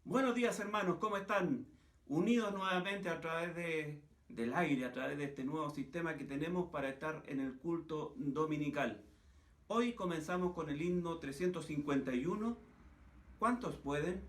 Buenos días, hermanos, ¿cómo están? Unidos nuevamente a través del aire, a través de este nuevo sistema que tenemos para estar en el culto dominical. Hoy comenzamos con el himno 351. ¿Cuántos pueden?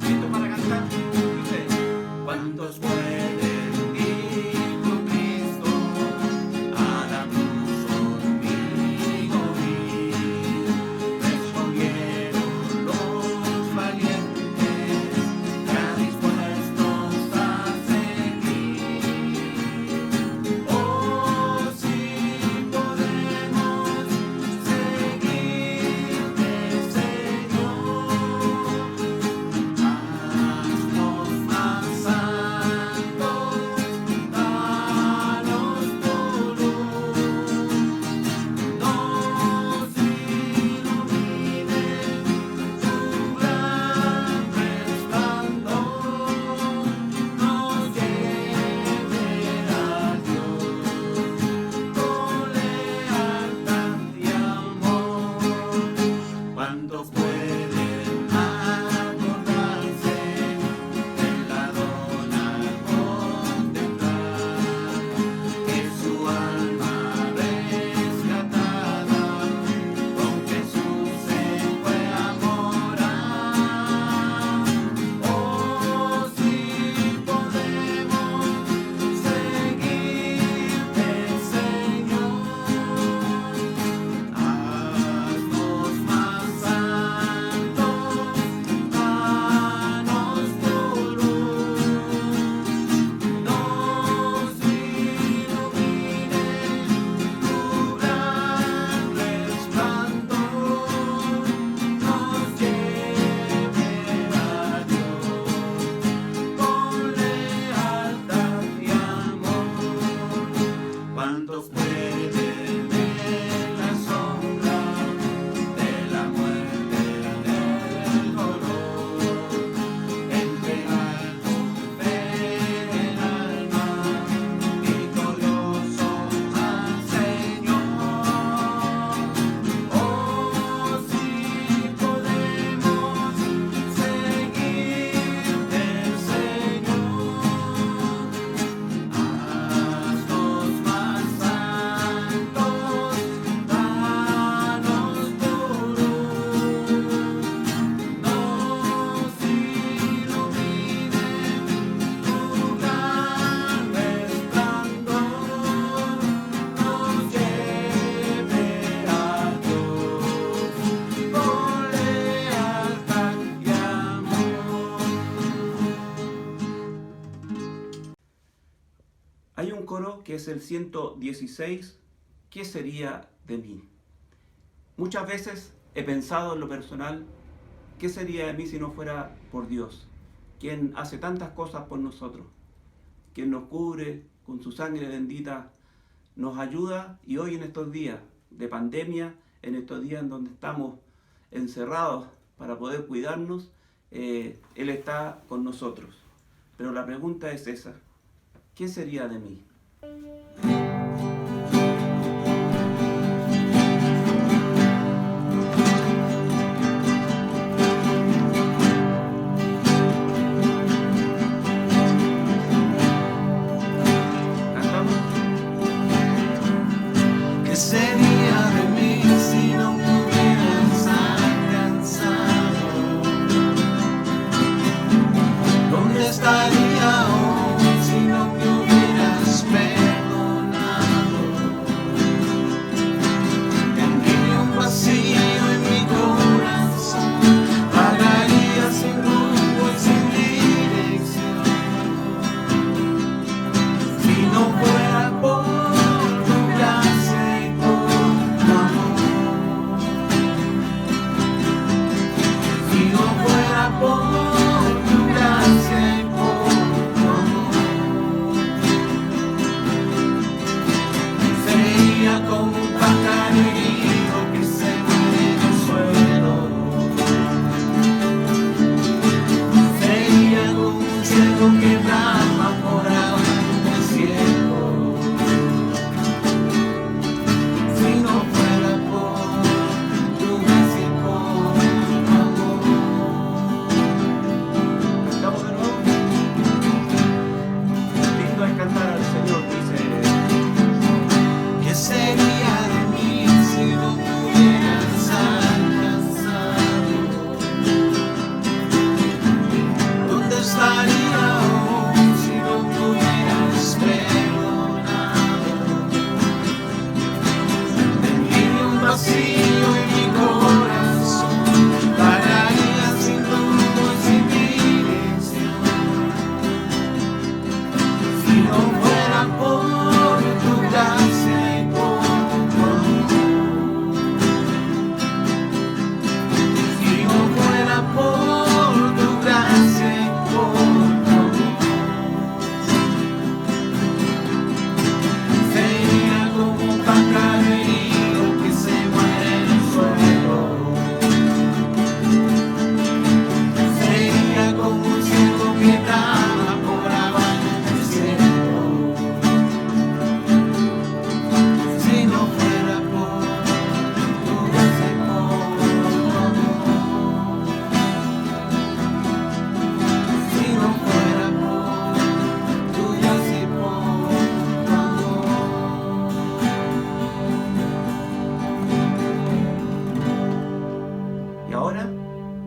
¿Listo para cantar? Dice, ¿cuántos pueden? Hay un coro que es el 116, ¿qué sería de mí? Muchas veces he pensado en lo personal, ¿qué sería de mí si no fuera por Dios? Quien hace tantas cosas por nosotros, quien nos cubre con su sangre bendita, nos ayuda, y hoy en estos días de pandemia, en estos días en donde estamos encerrados para poder cuidarnos, Él está con nosotros. Pero la pregunta es esa, ¿qué sería de mí? ¿Qué ¿Qué sería de mí si no me hubieras alcanzado? ¿Dónde estaría hoy si no me hubieras perdonado? Tendría un vacío en mi corazón, vagaría sin rumbo y sin dirección. Si no fuera por tu gracia y por tu amor, si no fuera por tu gracia y por tu amor, sería como un pájaro herido que se muere en el suelo, sería como un ciego que brama por agua en un desierto. Si no fuera por tu gracia y por tu amor. Cantamos de nuevo. Lindo es cantar al Señor, dice. ¿Qué sería de mí si no me hubieras alcanzado? ¿Dónde estaría hoy si no me hubieras perdonado? Tendría un vacío en mi corazón, vagaría sin rumbo y sin dirección. Si no fuera por tu gracia y por tu amor, si no fuera por tu gracia y por tu amor, sería como un pájaro herido que se muere en el suelo, sería como un ciego que brama por agua en el desierto. Si no fuera por tu gracia y por tu amor, si no fuera por tu gracia y por tu amor. Y ahora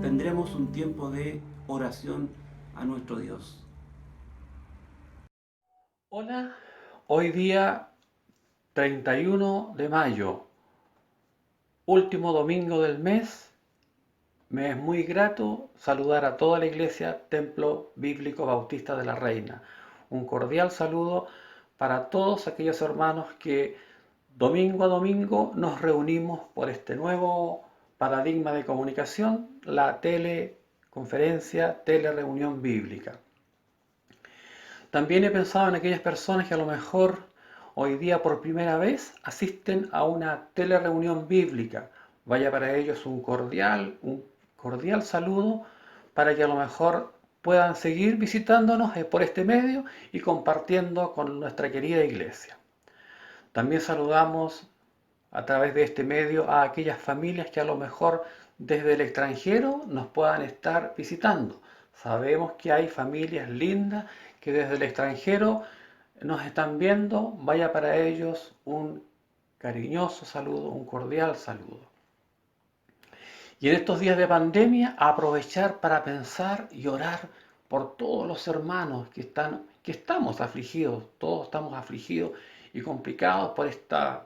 tendremos un tiempo de oración a nuestro Dios. Hola, hoy día 31 de mayo, último domingo del mes, me es muy grato saludar a toda la Iglesia Templo Bíblico Bautista de la Reina. Un cordial saludo para todos aquellos hermanos que domingo a domingo nos reunimos por este nuevo paradigma de comunicación, la teleconferencia, telereunión bíblica. También he pensado en aquellas personas que a lo mejor hoy día por primera vez asisten a una telereunión bíblica. Vaya para ellos un cordial saludo para que a lo mejor puedan seguir visitándonos por este medio y compartiendo con nuestra querida iglesia. También saludamos a través de este medio a aquellas familias que a lo mejor desde el extranjero nos puedan estar visitando. Sabemos que hay familias lindas que desde el extranjero nos están viendo. Vaya para ellos un cariñoso saludo, un cordial saludo. Y en estos días de pandemia, aprovechar para pensar y orar por todos los hermanos que estamos afligidos, todos estamos afligidos y complicados por esta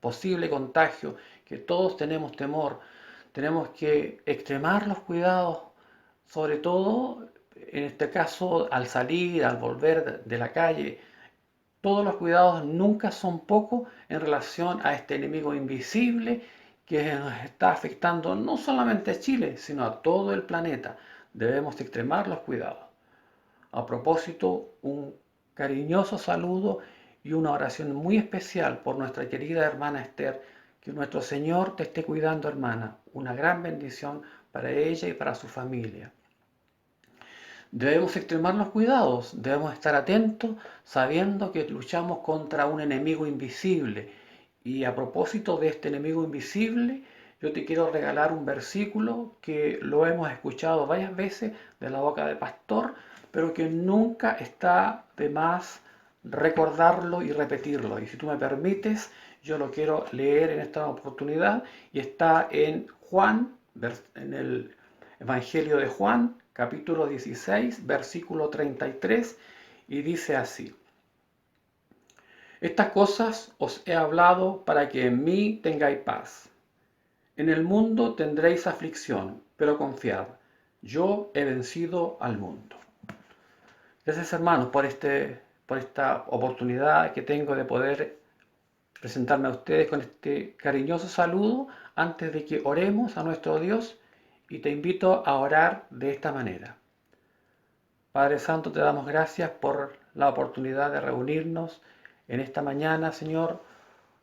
posible contagio, que todos tenemos temor. Tenemos que extremar los cuidados, sobre todo en este caso al salir, al volver de la calle. Todos los cuidados nunca son pocos en relación a este enemigo invisible que nos está afectando no solamente a Chile, sino a todo el planeta. Debemos extremar los cuidados. A propósito, un cariñoso saludo y una oración muy especial por nuestra querida hermana Esther. Que nuestro Señor te esté cuidando, hermana. Una gran bendición para ella y para su familia. Debemos extremar los cuidados, debemos estar atentos sabiendo que luchamos contra un enemigo invisible. Y a propósito de este enemigo invisible, yo te quiero regalar un versículo que lo hemos escuchado varias veces de la boca del pastor, pero que nunca está de más recordarlo y repetirlo. Y si tú me permites, yo lo quiero leer en esta oportunidad y está en Juan, en el Evangelio de Juan, capítulo 16, versículo 33, y dice así: Estas cosas os he hablado para que en mí tengáis paz. En el mundo tendréis aflicción, pero confiad, yo he vencido al mundo. Gracias, hermanos, por esta oportunidad que tengo de poder presentarme a ustedes con este cariñoso saludo antes de que oremos a nuestro Dios, y te invito a orar de esta manera. Padre Santo, te damos gracias por la oportunidad de reunirnos en esta mañana, Señor,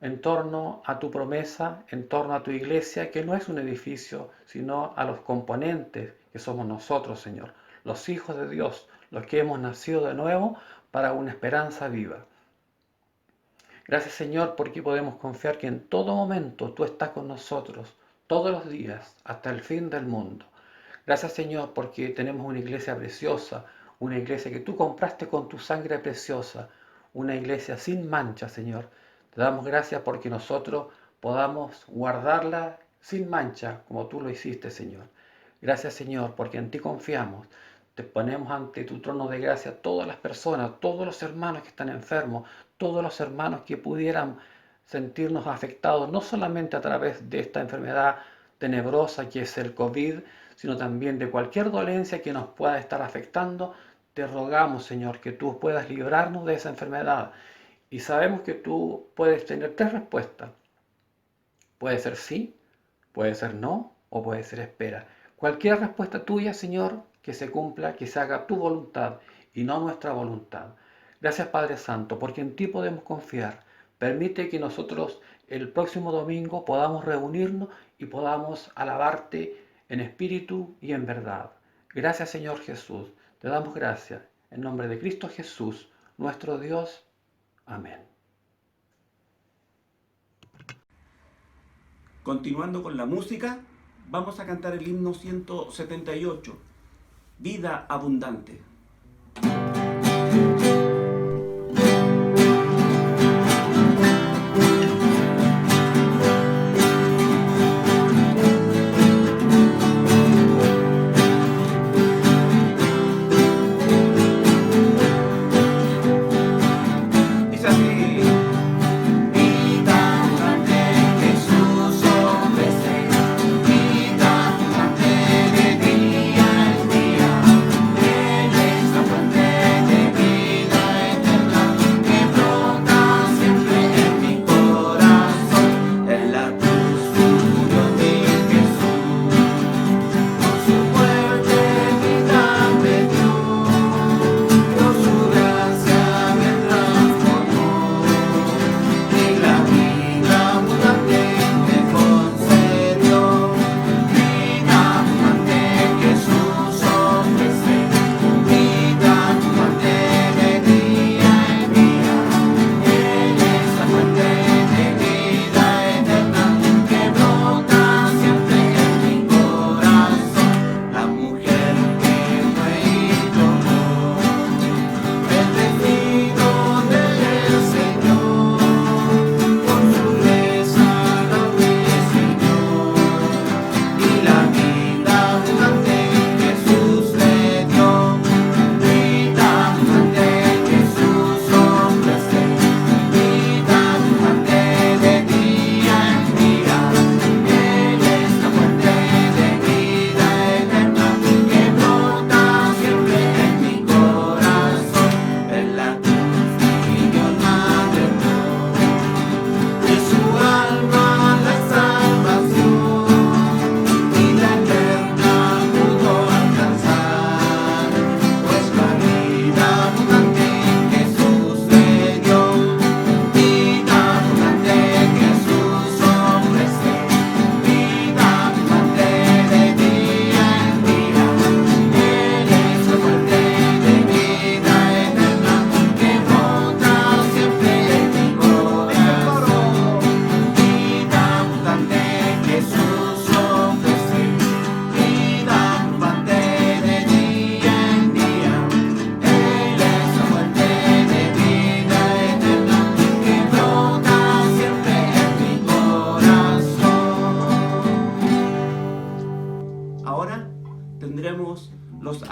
en torno a tu promesa, en torno a tu iglesia, que no es un edificio, sino a los componentes que somos nosotros, Señor, los hijos de Dios, los que hemos nacido de nuevo para una esperanza viva. Gracias, Señor, porque podemos confiar que en todo momento tú estás con nosotros, todos los días, hasta el fin del mundo. Gracias, Señor, porque tenemos una iglesia preciosa, una iglesia que tú compraste con tu sangre preciosa, una iglesia sin mancha, Señor. Te damos gracias porque nosotros podamos guardarla sin mancha, como tú lo hiciste, Señor. Gracias, Señor, porque en ti confiamos. Te ponemos ante tu trono de gracia todas las personas, todos los hermanos que están enfermos, todos los hermanos que pudieran sentirnos afectados, no solamente a través de esta enfermedad tenebrosa que es el COVID, sino también de cualquier dolencia que nos pueda estar afectando. Te rogamos, Señor, que tú puedas librarnos de esa enfermedad. Y sabemos que tú puedes tener tres respuestas. Puede ser sí, puede ser no, o puede ser espera. Cualquier respuesta tuya, Señor, que se cumpla, que se haga tu voluntad y no nuestra voluntad. Gracias, Padre Santo, porque en ti podemos confiar. Permite que nosotros el próximo domingo podamos reunirnos y podamos alabarte en espíritu y en verdad. Gracias, Señor Jesús. Te damos gracias. En nombre de Cristo Jesús, nuestro Dios. Amén. Continuando con la música, vamos a cantar el himno 178, Vida Abundante. Vida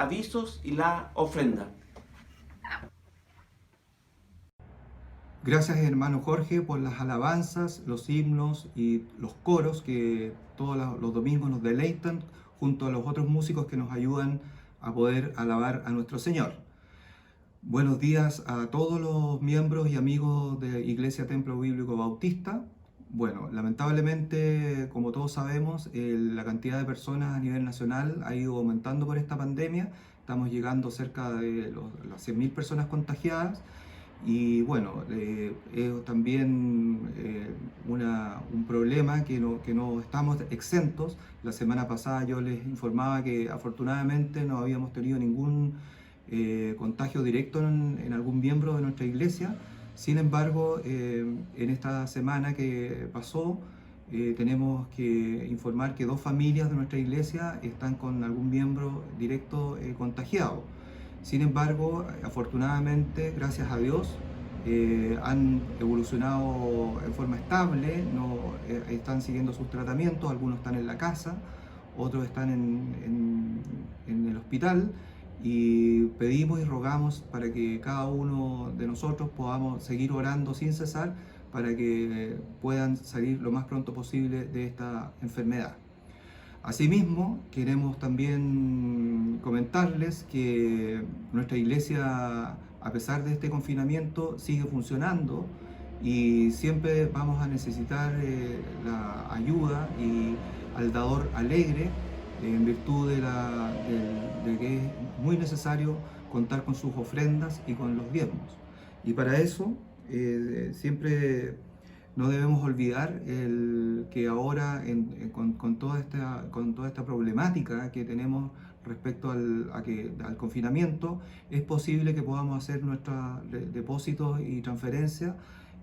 avisos y la ofrenda. Gracias, hermano Jorge, por las alabanzas, los himnos y los coros que todos los domingos nos deleitan, junto a los otros músicos que nos ayudan a poder alabar a nuestro Señor. Buenos días a todos los miembros y amigos de Iglesia Templo Bíblico Bautista. Bueno, lamentablemente, como todos sabemos, la cantidad de personas a nivel nacional ha ido aumentando por esta pandemia. Estamos llegando cerca de las 100.000 personas contagiadas. Y bueno, es también un problema que no estamos exentos. La semana pasada yo les informaba que afortunadamente no habíamos tenido ningún contagio directo en algún miembro de nuestra iglesia. Sin embargo, en esta semana que pasó, tenemos que informar que 2 familias de nuestra iglesia están con algún miembro directo contagiado. Sin embargo, afortunadamente, gracias a Dios, han evolucionado en forma estable, están siguiendo sus tratamientos, algunos están en la casa, otros están en el hospital, y pedimos y rogamos para que cada uno de nosotros podamos seguir orando sin cesar para que puedan salir lo más pronto posible de esta enfermedad. Asimismo, queremos también comentarles que nuestra iglesia, a pesar de este confinamiento, sigue funcionando y siempre vamos a necesitar la ayuda y al dador alegre en virtud de que es muy necesario contar con sus ofrendas y con los diezmos. Y para eso siempre no debemos olvidar que ahora con toda esta problemática que tenemos respecto al confinamiento, es posible que podamos hacer nuestros depósitos y transferencias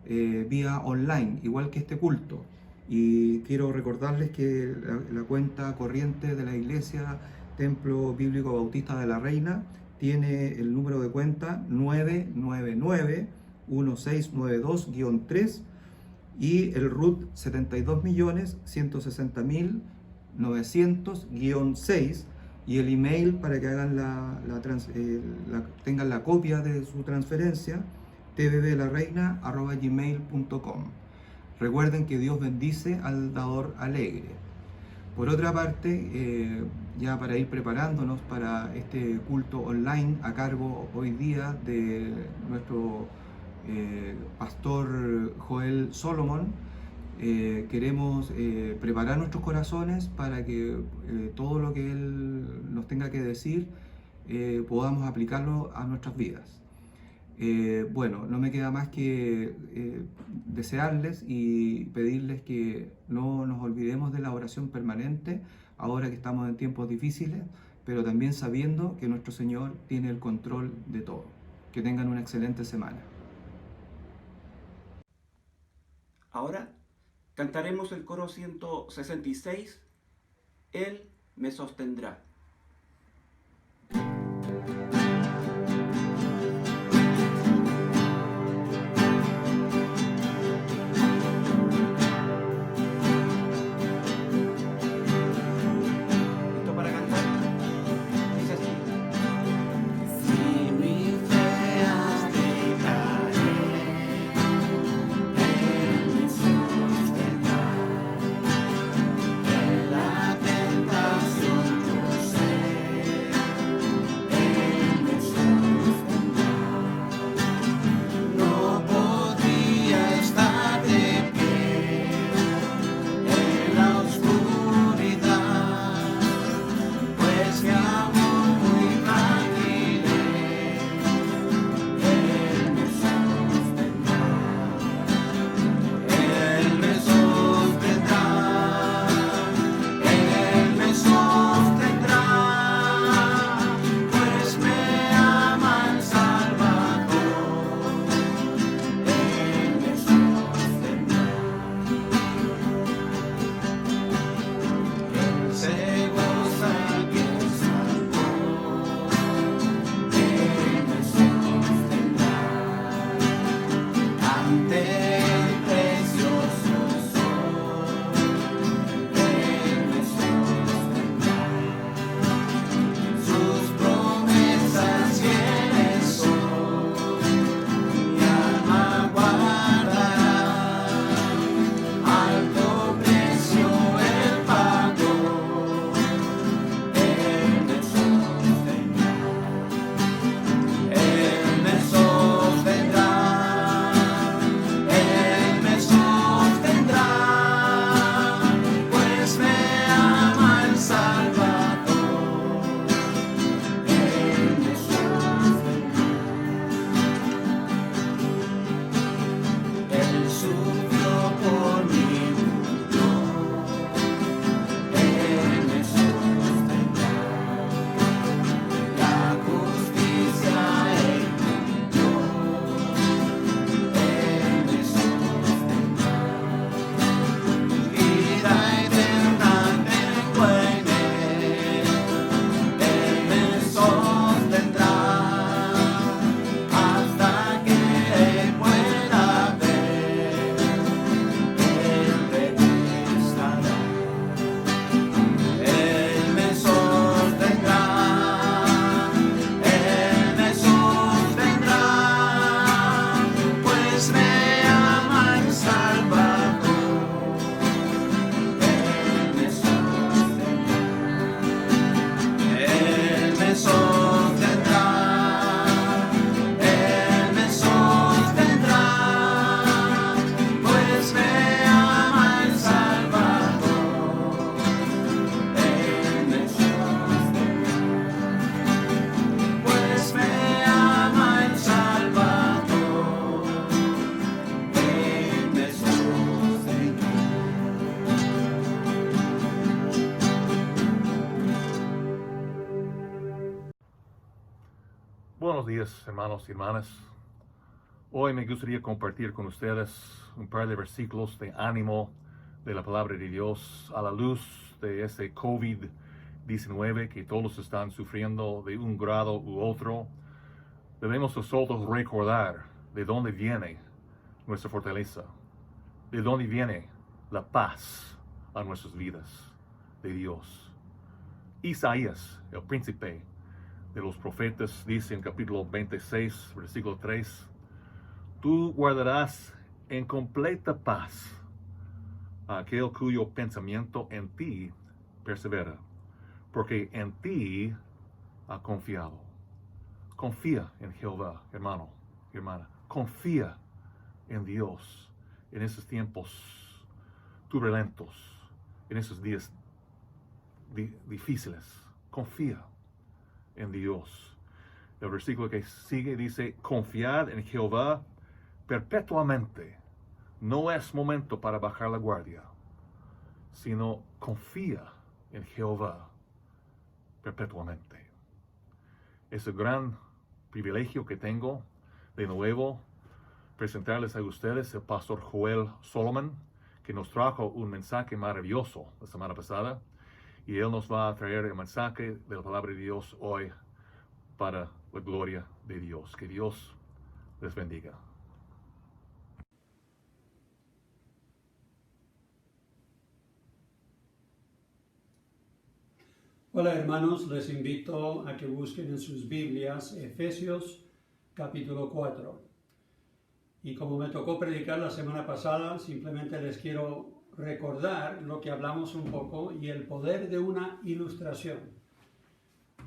vía online, igual que este culto. Y quiero recordarles que la cuenta corriente de la Iglesia Templo Bíblico Bautista de la Reina tiene el número de cuenta 999-1692-3 y el RUT 72.160.900-6 y el email para que hagan tengan la copia de su transferencia, tbblareina@gmail.com. Recuerden que Dios bendice al dador alegre. Por otra parte, ya para ir preparándonos para este culto online a cargo hoy día de nuestro pastor Joel Solomon, queremos preparar nuestros corazones para que todo lo que él nos tenga que decir podamos aplicarlo a nuestras vidas. Bueno, no me queda más que desearles y pedirles que no nos olvidemos de la oración permanente ahora que estamos en tiempos difíciles, pero también sabiendo que nuestro Señor tiene el control de todo. Que tengan una excelente semana. Ahora cantaremos el coro 166, Él me sostendrá. La tentación buenos días, hermanos y hermanas. Hoy me gustaría compartir con ustedes un par de versículos de ánimo de la palabra de Dios a la luz de este COVID-19 que todos están sufriendo de un grado u otro. Debemos nosotros recordar de dónde viene nuestra fortaleza, de dónde viene la paz a nuestras vidas, de Dios. Isaías, el príncipe de los profetas, dice en capítulo 26, versículo 3, tú guardarás en completa paz a aquel cuyo pensamiento en ti persevera, porque en ti ha confiado. Confía en Jehová, hermano y hermana. Confía en Dios en esos tiempos turbulentos, en esos días difíciles. Confía en Dios. El versículo que sigue dice, confiad en Jehová perpetuamente. No es momento para bajar la guardia, sino confía en Jehová perpetuamente. Es el gran privilegio que tengo de nuevo presentarles a ustedes el pastor Joel Solomon, que nos trajo un mensaje maravilloso la semana pasada, y él nos va a traer el mensaje de la palabra de Dios hoy para la gloria de Dios. Que Dios les bendiga. Hola hermanos, les invito a que busquen en sus Biblias Efesios capítulo 4. Y como me tocó predicar la semana pasada, simplemente les quiero recordar lo que hablamos un poco y el poder de una ilustración.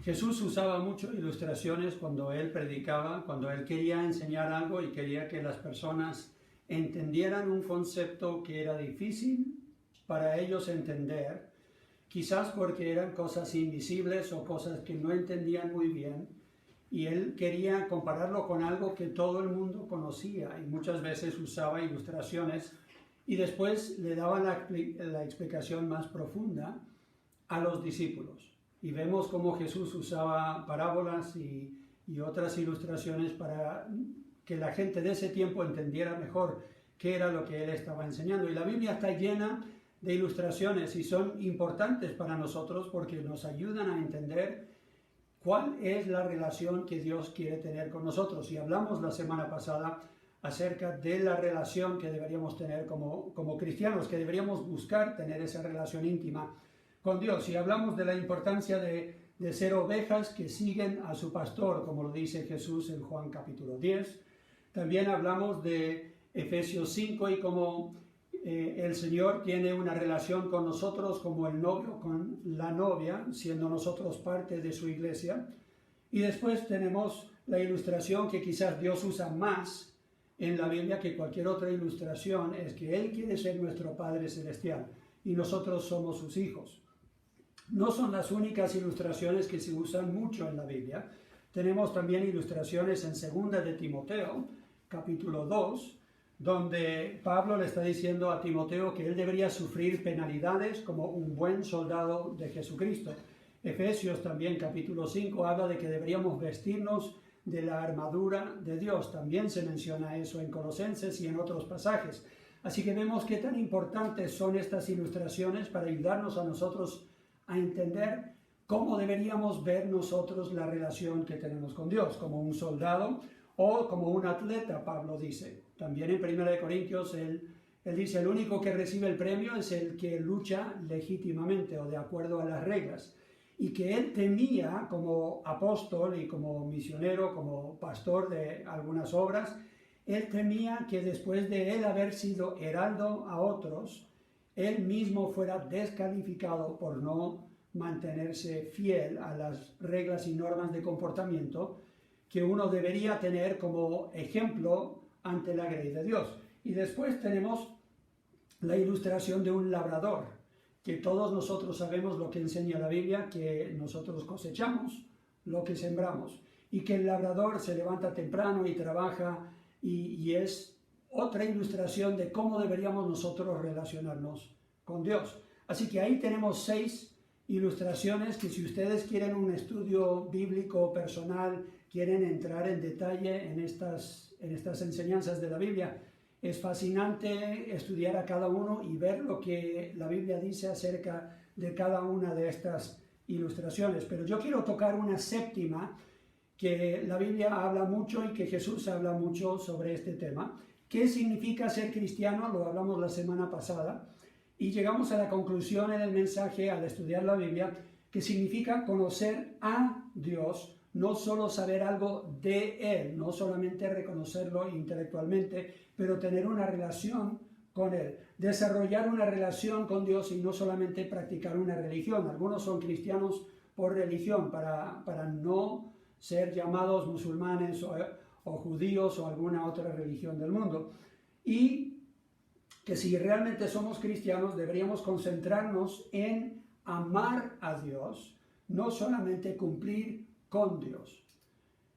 Jesús usaba mucho ilustraciones cuando él predicaba, cuando él quería enseñar algo y quería que las personas entendieran un concepto que era difícil para ellos entender, quizás porque eran cosas invisibles o cosas que no entendían muy bien, y él quería compararlo con algo que todo el mundo conocía, y muchas veces usaba ilustraciones y después le daba la explicación más profunda a los discípulos. Y vemos cómo Jesús usaba parábolas y otras ilustraciones para que la gente de ese tiempo entendiera mejor qué era lo que él estaba enseñando. Y la Biblia está llena de ilustraciones y son importantes para nosotros porque nos ayudan a entender cuál es la relación que Dios quiere tener con nosotros. Y hablamos la semana pasada acerca de la relación que deberíamos tener como cristianos, que deberíamos buscar tener esa relación íntima con Dios. Y hablamos de la importancia de ser ovejas que siguen a su pastor, como lo dice Jesús en Juan capítulo 10. También hablamos de Efesios 5 y cómo el Señor tiene una relación con nosotros como el novio con la novia, siendo nosotros parte de su iglesia. Y después tenemos la ilustración que quizás Dios usa más en la Biblia que cualquier otra ilustración, es que Él quiere ser nuestro Padre Celestial y nosotros somos sus hijos. No son las únicas ilustraciones que se usan mucho en la Biblia. Tenemos también ilustraciones en 2 de Timoteo, capítulo 2, donde Pablo le está diciendo a Timoteo que él debería sufrir penalidades como un buen soldado de Jesucristo. Efesios también, capítulo 5, habla de que deberíamos vestirnos de la armadura de Dios. También se menciona eso en Colosenses y en otros pasajes. Así que vemos qué tan importantes son estas ilustraciones para ayudarnos a nosotros a entender cómo deberíamos ver nosotros la relación que tenemos con Dios, como un soldado o como un atleta, Pablo dice. También en 1 Corintios él dice, el único que recibe el premio es el que lucha legítimamente o de acuerdo a las reglas. Y que él temía como apóstol y como misionero, como pastor de algunas obras, él temía que después de él haber sido heraldo a otros, él mismo fuera descalificado por no mantenerse fiel a las reglas y normas de comportamiento que uno debería tener como ejemplo ante la grey de Dios. Y después tenemos la ilustración de un labrador, que todos nosotros sabemos lo que enseña la Biblia, que nosotros cosechamos lo que sembramos, y que el labrador se levanta temprano y trabaja, y es otra ilustración de cómo deberíamos nosotros relacionarnos con Dios. Así que ahí tenemos 6 ilustraciones que si ustedes quieren un estudio bíblico personal, quieren entrar en detalle en estas enseñanzas de la Biblia. Es fascinante estudiar a cada uno y ver lo que la Biblia dice acerca de cada una de estas ilustraciones. Pero yo quiero tocar una séptima que la Biblia habla mucho y que Jesús habla mucho sobre este tema. ¿Qué significa ser cristiano? Lo hablamos la semana pasada y llegamos a la conclusión en el mensaje al estudiar la Biblia que significa conocer a Dios, no solo saber algo de Él, no solamente reconocerlo intelectualmente, pero tener una relación con Él, desarrollar una relación con Dios y no solamente practicar una religión. Algunos son cristianos por religión, para no ser llamados musulmanes o judíos o alguna otra religión del mundo. Y que si realmente somos cristianos deberíamos concentrarnos en amar a Dios, no solamente cumplir con Dios.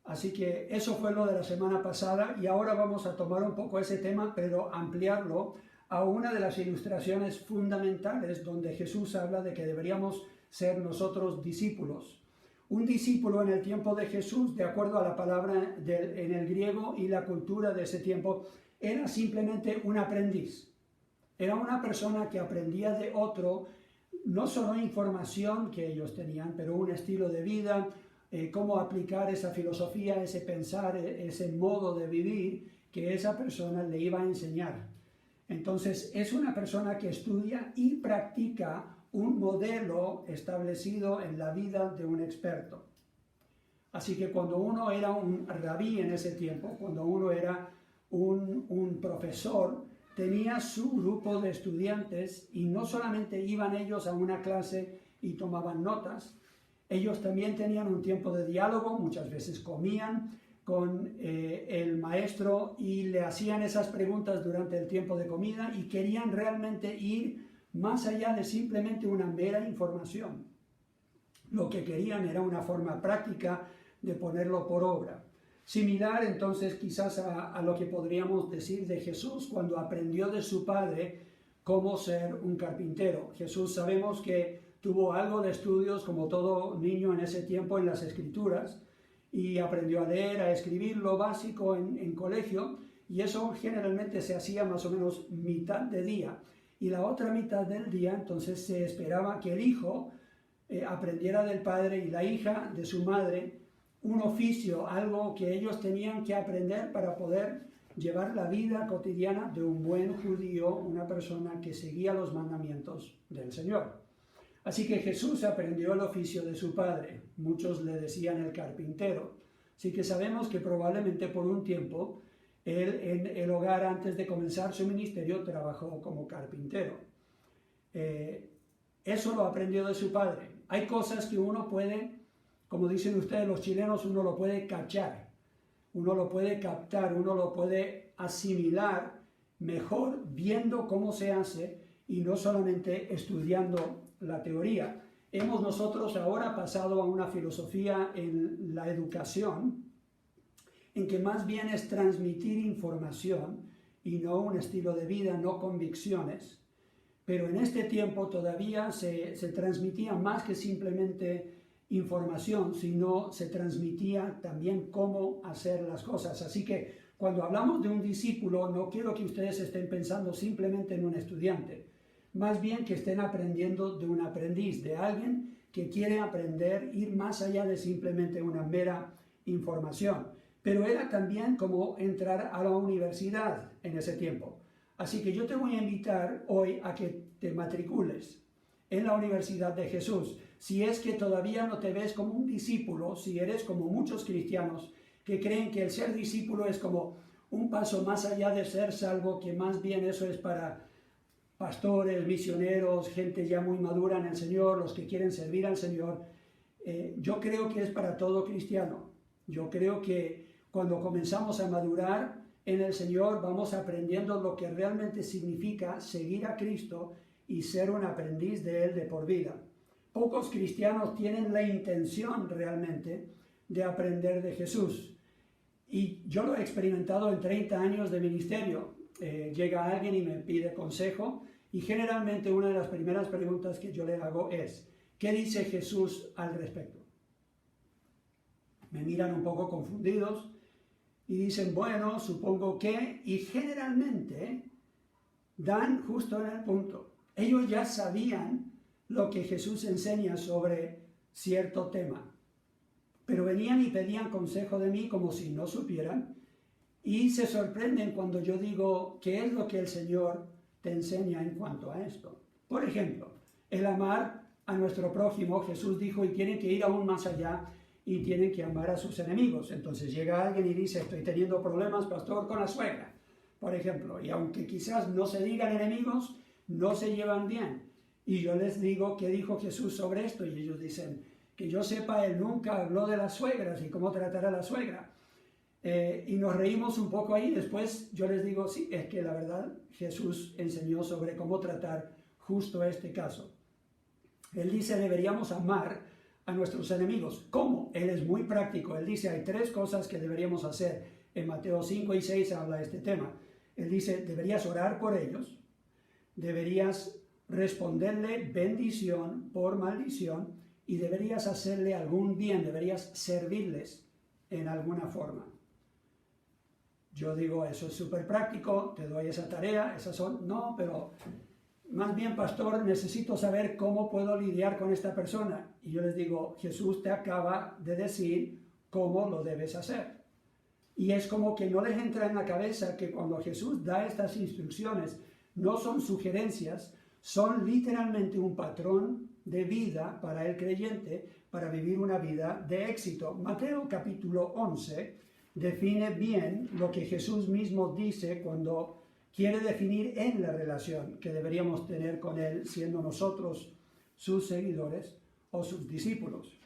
Así que eso fue lo de la semana pasada y ahora vamos a tomar un poco ese tema, pero ampliarlo a una de las ilustraciones fundamentales donde Jesús habla de que deberíamos ser nosotros discípulos. Un discípulo en el tiempo de Jesús, de acuerdo a la palabra en el griego y la cultura de ese tiempo, era simplemente un aprendiz. Era una persona que aprendía de otro, no solo información que ellos tenían, pero un estilo de vida, cómo aplicar esa filosofía, ese pensar, ese modo de vivir que esa persona le iba a enseñar. Entonces, es una persona que estudia y practica un modelo establecido en la vida de un experto. Así que cuando uno era un rabí en ese tiempo, cuando uno era un profesor, tenía su grupo de estudiantes y no solamente iban ellos a una clase y tomaban notas, ellos también tenían un tiempo de diálogo, muchas veces comían con el maestro y le hacían esas preguntas durante el tiempo de comida y querían realmente ir más allá de simplemente una mera información. Lo que querían era una forma práctica de ponerlo por obra. Similar entonces quizás a lo que podríamos decir de Jesús cuando aprendió de su padre cómo ser un carpintero. Jesús sabemos que tuvo algo de estudios como todo niño en ese tiempo en las Escrituras y aprendió a leer, a escribir lo básico en colegio y eso generalmente se hacía más o menos mitad de día. Y la otra mitad del día, entonces se esperaba que el hijo aprendiera del padre y la hija de su madre un oficio, algo que ellos tenían que aprender para poder llevar la vida cotidiana de un buen judío, una persona que seguía los mandamientos del Señor. Así que Jesús aprendió el oficio de su padre. Muchos le decían el carpintero. Así que sabemos que probablemente por un tiempo él en el hogar, antes de comenzar su ministerio, trabajó como carpintero. Eso lo aprendió de su padre. Hay cosas que uno puede, como dicen ustedes los chilenos, uno lo puede cachar, uno lo puede captar, uno lo puede asimilar mejor viendo cómo se hace y no solamente estudiando la teoría. Hemos nosotros ahora pasado a una filosofía en la educación en que más bien es transmitir información y no un estilo de vida, no convicciones. Pero en este tiempo todavía se transmitía más que simplemente información, sino se transmitía también cómo hacer las cosas. Así que cuando hablamos de un discípulo, no quiero que ustedes estén pensando simplemente en un estudiante, más bien que estén aprendiendo de un aprendiz, de alguien que quiere aprender, ir más allá de simplemente una mera información. Pero era también como entrar a la universidad en ese tiempo. Así que yo te voy a invitar hoy a que te matricules en la Universidad de Jesús. Si es que todavía no te ves como un discípulo, si eres como muchos cristianos que creen que el ser discípulo es como un paso más allá de ser salvo, que más bien eso es para pastores, misioneros, gente ya muy madura en el Señor, los que quieren servir al Señor. Yo creo que es para todo cristiano. Yo creo que cuando comenzamos a madurar en el Señor, vamos aprendiendo lo que realmente significa seguir a Cristo y ser un aprendiz de Él de por vida. Pocos cristianos tienen la intención realmente de aprender de Jesús. Y yo lo he experimentado en 30 años de ministerio. Llega alguien y me pide consejo y generalmente una de las primeras preguntas que yo le hago es, ¿qué dice Jesús al respecto? me miran un poco confundidos y dicen, bueno, supongo que, y generalmente dan justo en el punto. Ellos ya sabían lo que Jesús enseña sobre cierto tema, pero venían y pedían consejo de mí como si no supieran, y se sorprenden cuando yo digo, ¿qué es lo que el Señor te enseña en cuanto a esto? Por ejemplo, el amar a nuestro prójimo, Jesús dijo, y tienen que ir aún más allá, y tienen que amar a sus enemigos. Entonces llega alguien y dice, estoy teniendo problemas, pastor, con la suegra, por ejemplo, y aunque quizás no se digan enemigos, no se llevan bien. Y yo les digo, ¿qué dijo Jesús sobre esto? Y ellos dicen, que yo sepa, él nunca habló de las suegras y cómo tratar a la suegra. Y nos reímos un poco ahí. Después yo les digo, sí, es que la verdad Jesús enseñó sobre cómo tratar justo este caso. Él dice, deberíamos amar a nuestros enemigos. ¿Cómo? Él es muy práctico. Él dice, hay 3 cosas que deberíamos hacer. En Mateo 5 y 6 habla de este tema. Él dice, deberías orar por ellos, deberías responderle bendición por maldición y deberías hacerle algún bien, deberías servirles en alguna forma. Yo digo, eso es súper práctico, te doy esa tarea, esas son, no, pero más bien, pastor, necesito saber cómo puedo lidiar con esta persona. Y yo les digo, Jesús te acaba de decir cómo lo debes hacer. Y es como que no les entra en la cabeza que cuando Jesús da estas instrucciones, no son sugerencias, son literalmente un patrón de vida para el creyente, para vivir una vida de éxito. Mateo capítulo 11 define bien lo que Jesús mismo dice cuando quiere definir en la relación que deberíamos tener con Él, siendo nosotros sus seguidores o sus discípulos.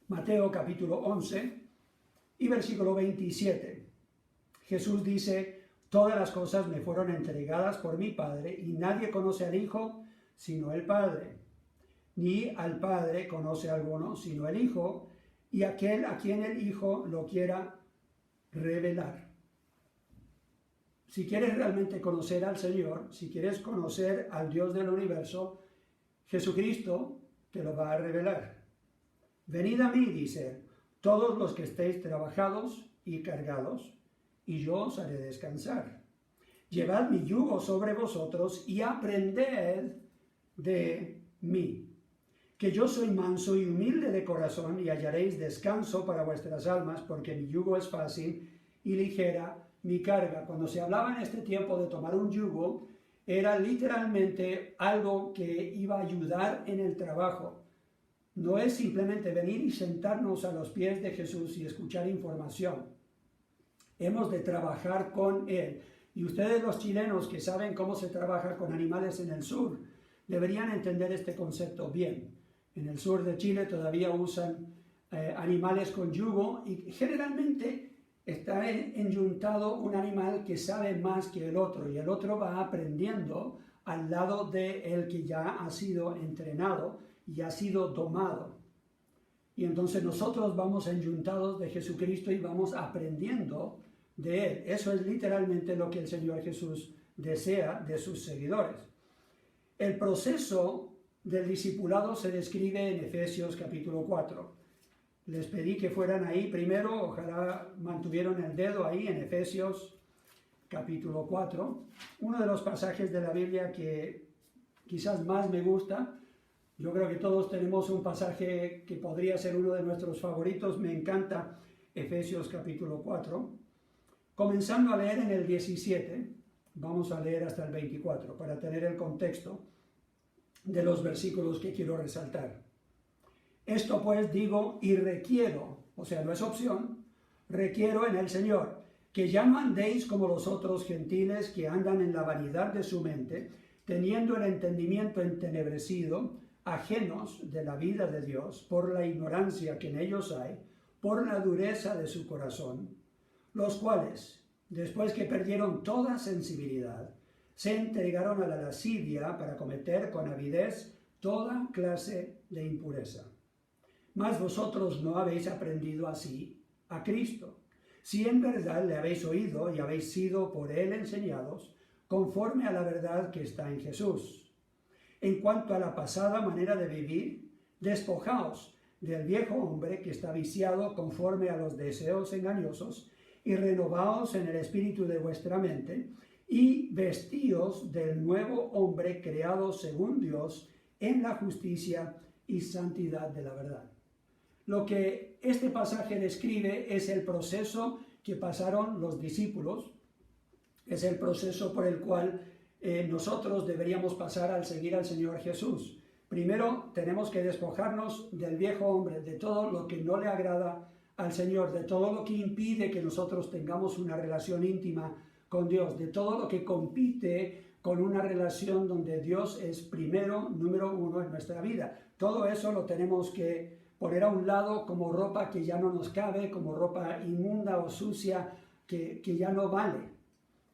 Mateo capítulo 11 y versículo 27. Jesús dice, todas las cosas me fueron entregadas por mi Padre, y nadie conoce al Hijo sino el Padre, ni al Padre conoce alguno sino el Hijo, y aquel a quien el Hijo lo quiera revelar. Si quieres realmente conocer al Señor, si quieres conocer al Dios del universo, Jesucristo te lo va a revelar. Venid a mí, dice, todos los que estéis trabajados y cargados, y yo os haré descansar. Llevad mi yugo sobre vosotros y aprended de mí, que yo soy manso y humilde de corazón, y hallaréis descanso para vuestras almas, porque mi yugo es fácil y ligera mi carga. Cuando se hablaba en este tiempo de tomar un yugo, era literalmente algo que iba a ayudar en el trabajo. No es simplemente venir y sentarnos a los pies de Jesús y escuchar información. Hemos de trabajar con Él. Y ustedes los chilenos que saben cómo se trabaja con animales en el sur, deberían entender este concepto bien. En el sur de Chile todavía usan animales con yugo y generalmente está enyuntado un animal que sabe más que el otro y el otro va aprendiendo al lado de el que ya ha sido entrenado y ha sido domado. Y entonces nosotros vamos enyuntados de Jesucristo y vamos aprendiendo de Él. Eso es literalmente lo que el Señor Jesús desea de sus seguidores. El proceso del discipulado se describe en Efesios capítulo 4. Les pedí que fueran ahí primero, ojalá mantuvieron el dedo ahí en Efesios capítulo 4. Uno de los pasajes de la Biblia que quizás más me gusta. Yo creo que todos tenemos un pasaje que podría ser uno de nuestros favoritos. Me encanta Efesios capítulo 4. Comenzando a leer en el 17, vamos a leer hasta el 24 para tener el contexto de los versículos que quiero resaltar. Esto pues digo y requiero, o sea, no es opción, requiero en el Señor, que ya no andéis como los otros gentiles que andan en la vanidad de su mente, teniendo el entendimiento entenebrecido, ajenos de la vida de Dios, por la ignorancia que en ellos hay, por la dureza de su corazón, los cuales, después que perdieron toda sensibilidad, se entregaron a la lascivia para cometer con avidez toda clase de impureza. Mas vosotros no habéis aprendido así a Cristo, si en verdad le habéis oído y habéis sido por Él enseñados, conforme a la verdad que está en Jesús. En cuanto a la pasada manera de vivir, despojaos del viejo hombre que está viciado conforme a los deseos engañosos, y renovaos en el espíritu de vuestra mente, y vestíos del nuevo hombre creado según Dios en la justicia y santidad de la verdad. Lo que este pasaje describe es el proceso que pasaron los discípulos, es el proceso por el cual nosotros deberíamos pasar al seguir al Señor Jesús. Primero tenemos que despojarnos del viejo hombre, de todo lo que no le agrada al Señor, de todo lo que impide que nosotros tengamos una relación íntima con Dios, de todo lo que compite con una relación donde Dios es primero, número uno en nuestra vida. Todo eso lo tenemos que poner a un lado como ropa que ya no nos cabe, como ropa inmunda o sucia que ya no vale.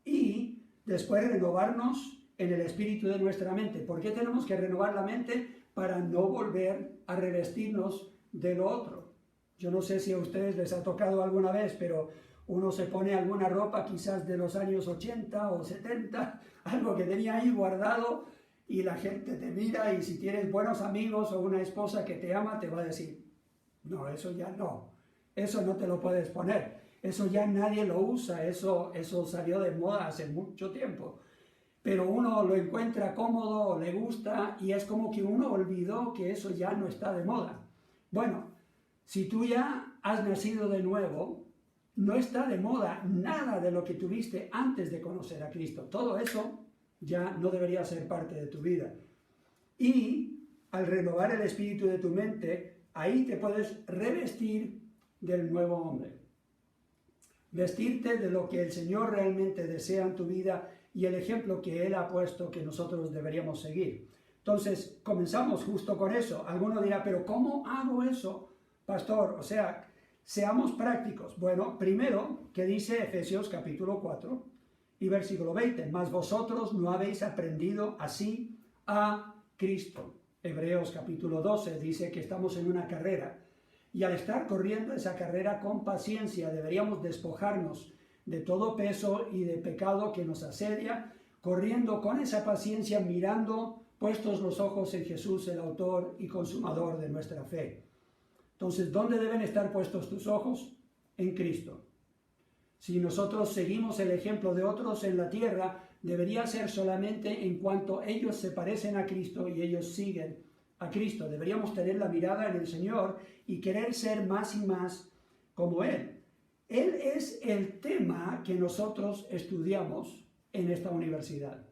Y después renovarnos en el espíritu de nuestra mente. ¿Por qué tenemos que renovar la mente? Para no volver a revestirnos de lo otro. Yo no sé si a ustedes les ha tocado alguna vez, pero uno se pone alguna ropa quizás de los años 80 o 70, algo que tenía ahí guardado, y la gente te mira, y si tienes buenos amigos o una esposa que te ama, te va a decir, no, eso ya no, eso no te lo puedes poner, eso ya nadie lo usa, eso salió de moda hace mucho tiempo. Pero uno lo encuentra cómodo, le gusta, y es como que uno olvidó que eso ya no está de moda. Bueno, si tú ya has nacido de nuevo, no está de moda nada de lo que tuviste antes de conocer a Cristo. Todo eso ya no debería ser parte de tu vida. Y al renovar el espíritu de tu mente, ahí te puedes revestir del nuevo hombre. Vestirte de lo que el Señor realmente desea en tu vida y el ejemplo que Él ha puesto que nosotros deberíamos seguir. Entonces, comenzamos justo con eso. Alguno dirá, pero ¿cómo hago eso, pastor? O sea, seamos prácticos. Bueno, primero, ¿qué dice Efesios capítulo 4 y versículo 20? Mas vosotros no habéis aprendido así a Cristo. Hebreos capítulo 12 dice que estamos en una carrera, y al estar corriendo esa carrera con paciencia deberíamos despojarnos de todo peso y de pecado que nos asedia, corriendo con esa paciencia, mirando puestos los ojos en Jesús, el autor y consumador de nuestra fe. Entonces, ¿dónde deben estar puestos tus ojos? En Cristo. Si nosotros seguimos el ejemplo de otros en la tierra, debería ser solamente en cuanto ellos se parecen a Cristo y ellos siguen a Cristo. Deberíamos tener la mirada en el Señor y querer ser más y más como Él. Él es el tema que nosotros estudiamos en esta universidad.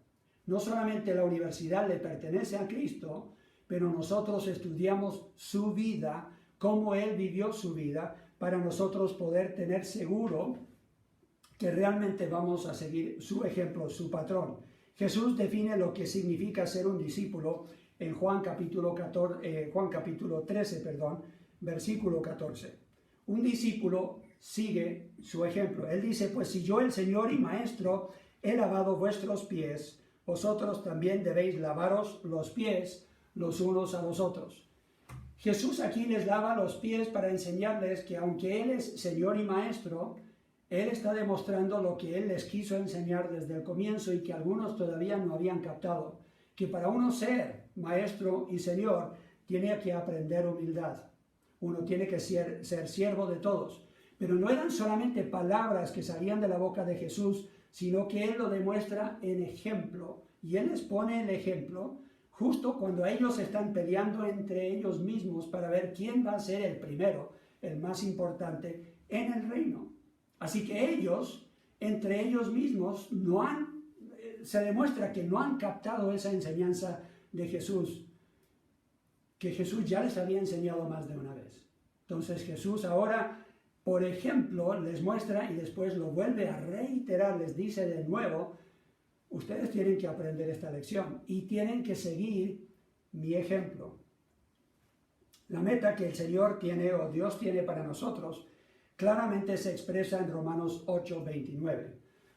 No solamente la universidad le pertenece a Cristo, pero nosotros estudiamos su vida, cómo Él vivió su vida, para nosotros poder tener seguro que realmente vamos a seguir su ejemplo, su patrón. Jesús define lo que significa ser un discípulo en Juan capítulo 13, versículo 14. Un discípulo sigue su ejemplo. Él dice, pues si yo, el Señor y Maestro, he lavado vuestros pies, vosotros también debéis lavaros los pies los unos a los otros. Jesús aquí les lava los pies para enseñarles que aunque Él es Señor y Maestro, Él está demostrando lo que Él les quiso enseñar desde el comienzo y que algunos todavía no habían captado, que para uno ser Maestro y Señor, tiene que aprender humildad. Uno tiene que ser siervo de todos. Pero no eran solamente palabras que salían de la boca de Jesús, sino que Él lo demuestra en ejemplo. Y Él les pone el ejemplo justo cuando ellos están peleando entre ellos mismos para ver quién va a ser el primero, el más importante en el reino. Así que ellos, entre ellos mismos, se demuestra que no han captado esa enseñanza de Jesús, que Jesús ya les había enseñado más de una vez. Entonces Jesús ahora, por ejemplo, les muestra y después lo vuelve a reiterar, les dice de nuevo, ustedes tienen que aprender esta lección y tienen que seguir mi ejemplo. La meta que el Señor tiene o Dios tiene para nosotros claramente se expresa en Romanos 8:29.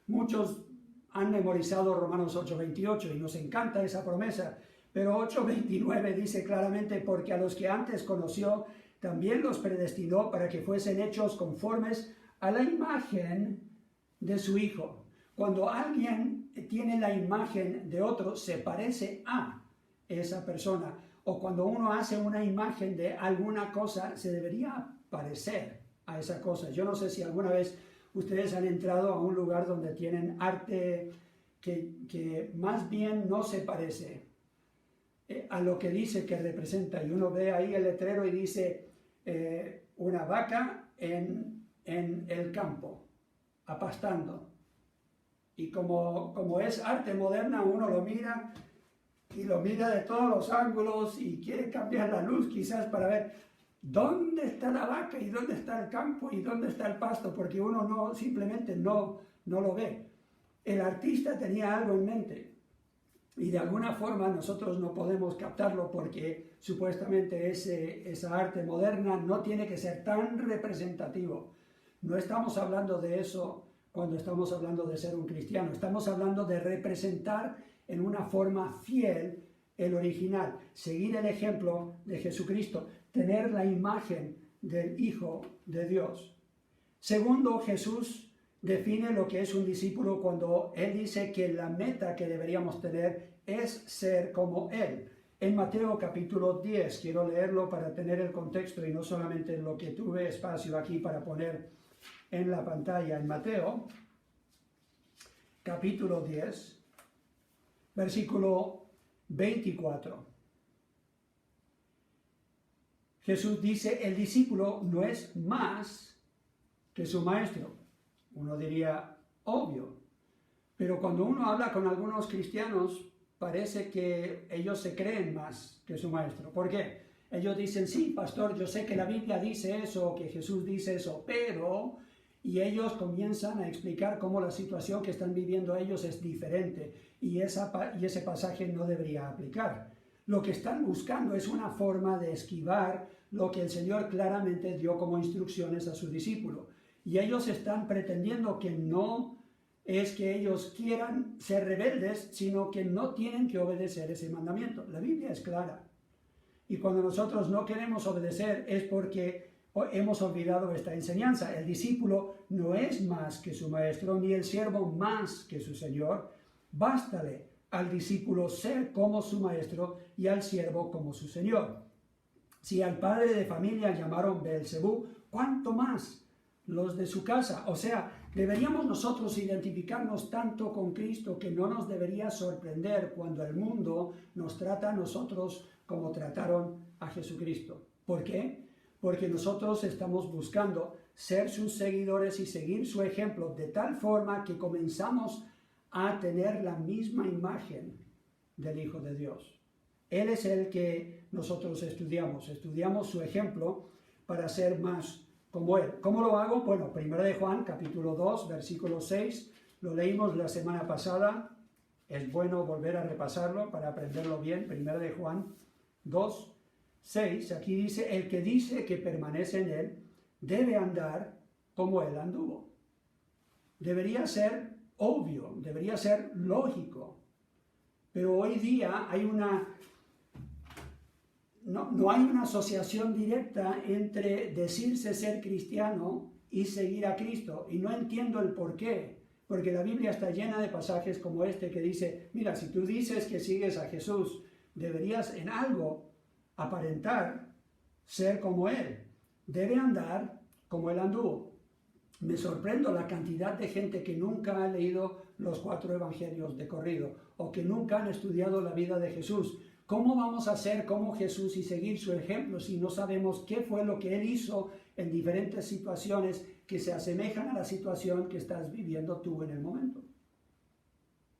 Muchos han memorizado Romanos 8:28 y nos encanta esa promesa, pero 8:29 dice claramente, porque a los que antes conoció, también los predestinó para que fuesen hechos conformes a la imagen de su Hijo. Cuando alguien tiene la imagen de otro, se parece a esa persona. o cuando uno hace una imagen de alguna cosa, se debería parecer a esa cosa. Yo no sé si alguna vez ustedes han entrado a un lugar donde tienen arte que más bien no se parece a lo que dice que representa. Y uno ve ahí el letrero y dice una vaca en el campo, apastando. Y como es arte moderna, uno lo mira y lo mira de todos los ángulos y quiere cambiar la luz quizás para ver dónde está la vaca y dónde está el campo y dónde está el pasto, porque uno simplemente no lo ve. El artista tenía algo en mente y de alguna forma nosotros no podemos captarlo porque supuestamente esa arte moderna no tiene que ser tan representativo. No estamos hablando de eso cuando estamos hablando de ser un cristiano, estamos hablando de representar en una forma fiel el original, seguir el ejemplo de Jesucristo, tener la imagen del Hijo de Dios. Segundo, Jesús define lo que es un discípulo cuando Él dice que la meta que deberíamos tener es ser como Él. En Mateo capítulo 10, quiero leerlo para tener el contexto y no solamente lo que tuve espacio aquí para poner en la pantalla. En Mateo capítulo 10, versículo 24. Jesús dice, el discípulo no es más que su maestro. Uno diría, obvio. Pero cuando uno habla con algunos cristianos, parece que ellos se creen más que su maestro. ¿Por qué? Ellos dicen, sí, pastor, yo sé que la Biblia dice eso, que Jesús dice eso, pero... Y ellos comienzan a explicar cómo la situación que están viviendo ellos es diferente y ese pasaje no debería aplicar. Lo que están buscando es una forma de esquivar lo que el Señor claramente dio como instrucciones a su discípulo. Y ellos están pretendiendo que no es que ellos quieran ser rebeldes, sino que no tienen que obedecer ese mandamiento. La Biblia es clara. Y cuando nosotros no queremos obedecer es porque hemos olvidado esta enseñanza. El discípulo no es más que su maestro, ni el siervo más que su señor. Bástale al discípulo ser como su maestro y al siervo como su señor. Si al padre de familia llamaron Beelzebú, ¿cuánto más los de su casa? O sea, deberíamos nosotros identificarnos tanto con Cristo que no nos debería sorprender cuando el mundo nos trata a nosotros como trataron a Jesucristo. ¿Por qué? Porque nosotros estamos buscando ser sus seguidores y seguir su ejemplo de tal forma que comenzamos a tener la misma imagen del Hijo de Dios. Él es el que nosotros estudiamos su ejemplo para ser más como Él. ¿Cómo lo hago? Bueno, 1 de Juan, capítulo 2, versículo 6, lo leímos la semana pasada, es bueno volver a repasarlo para aprenderlo bien. 1 de Juan 2, 6, aquí dice, el que dice que permanece en Él, debe andar como Él anduvo. Debería ser obvio, debería ser lógico, pero hoy día hay no hay una asociación directa entre decirse ser cristiano y seguir a Cristo, y no entiendo el por qué, porque la Biblia está llena de pasajes como este que dice, mira, si tú dices que sigues a Jesús, deberías en algo aparentar ser como Él, debe andar como Él anduvo. Me sorprendo la cantidad de gente que nunca ha leído los 4 evangelios de corrido o que nunca han estudiado la vida de Jesús. ¿Cómo vamos a ser como Jesús y seguir su ejemplo si no sabemos qué fue lo que Él hizo en diferentes situaciones que se asemejan a la situación que estás viviendo tú en el momento?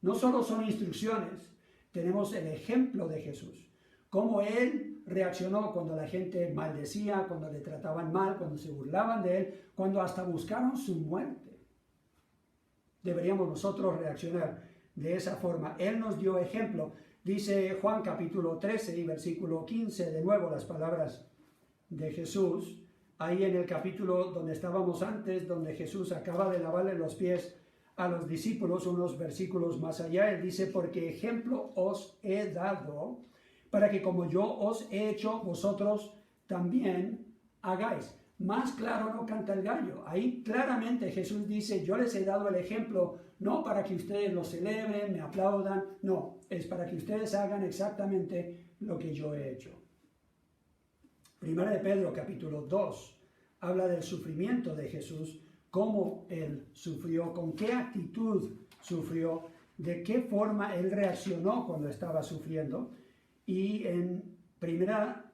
No solo son instrucciones, tenemos el ejemplo de Jesús. Cómo Él reaccionó cuando la gente maldecía, cuando le trataban mal, cuando se burlaban de Él, cuando hasta buscaron su muerte. Deberíamos nosotros reaccionar de esa forma. Él nos dio ejemplo. Dice Juan capítulo 13 y versículo 15, de nuevo las palabras de Jesús, ahí en el capítulo donde estábamos antes, donde Jesús acaba de lavarle los pies a los discípulos, unos versículos más allá, Él dice, porque ejemplo os he dado, para que como yo os he hecho, vosotros también hagáis. Más claro no canta el gallo. Ahí claramente Jesús dice, yo les he dado el ejemplo, no para que ustedes lo celebren, me aplaudan, no, es para que ustedes hagan exactamente lo que yo he hecho. Primera de Pedro, capítulo 2, habla del sufrimiento de Jesús, cómo Él sufrió, con qué actitud sufrió, de qué forma Él reaccionó cuando estaba sufriendo. Y estoy en Primera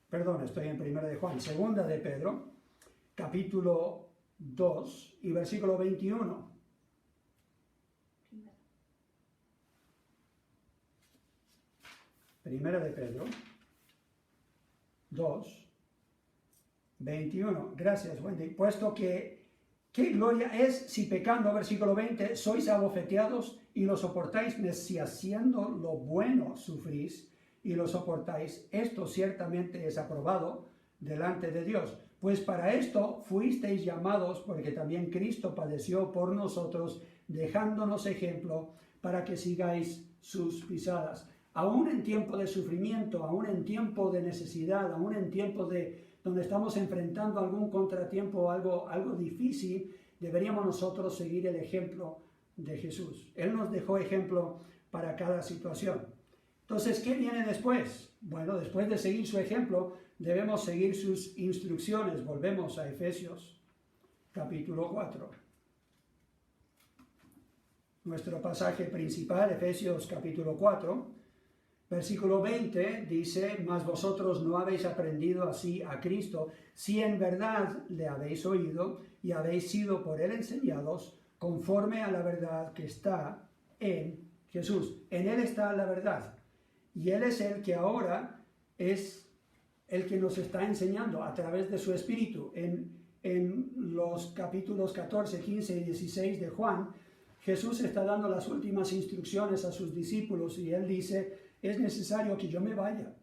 de Juan, Segunda de Pedro, capítulo 2 y versículo 21. Primera de Pedro 2, 21. Gracias, Wendy. Puesto que, ¿qué gloria es si pecando, versículo 20, sois abofeteados y lo soportáis, si haciendo lo bueno sufrís y lo soportáis? Esto ciertamente es aprobado delante de Dios. Pues para esto fuisteis llamados, porque también Cristo padeció por nosotros, dejándonos ejemplo para que sigáis sus pisadas. Aún en tiempo de sufrimiento, aún en tiempo de necesidad, aún en tiempo donde estamos enfrentando algún contratiempo o algo difícil, deberíamos nosotros seguir el ejemplo de Jesús. Él nos dejó ejemplo para cada situación. Entonces, ¿qué viene después? Bueno, después de seguir su ejemplo, debemos seguir sus instrucciones. Volvemos a Efesios, capítulo 4. Nuestro pasaje principal, Efesios, capítulo 4. Versículo 20 dice, mas vosotros no habéis aprendido así a Cristo, si en verdad le habéis oído y habéis sido por él enseñados, conforme a la verdad que está en Jesús. En él está la verdad. Y él es el que ahora es el que nos está enseñando a través de su Espíritu. En los capítulos 14, 15 y 16 de Juan, Jesús está dando las últimas instrucciones a sus discípulos y él dice, es necesario que yo me vaya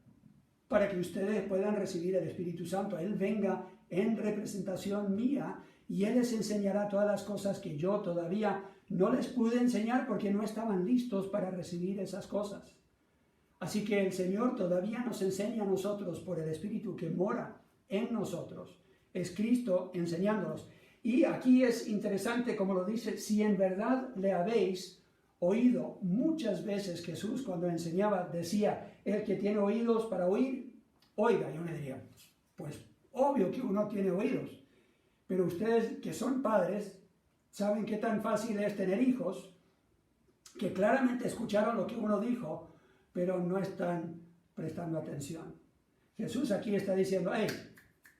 para que ustedes puedan recibir el Espíritu Santo. Él venga en representación mía y Él les enseñará todas las cosas que yo todavía no les pude enseñar porque no estaban listos para recibir esas cosas. Así que el Señor todavía nos enseña a nosotros por el Espíritu que mora en nosotros. Es Cristo enseñándonos. Y aquí es interesante como lo dice, si en verdad le habéis oído. Muchas veces Jesús cuando enseñaba decía, el que tiene oídos para oír, oiga. Yo me diría, pues obvio que uno tiene oídos, pero ustedes que son padres saben qué tan fácil es tener hijos que claramente escucharon lo que uno dijo, pero no están prestando atención. Jesús aquí está diciendo, hey,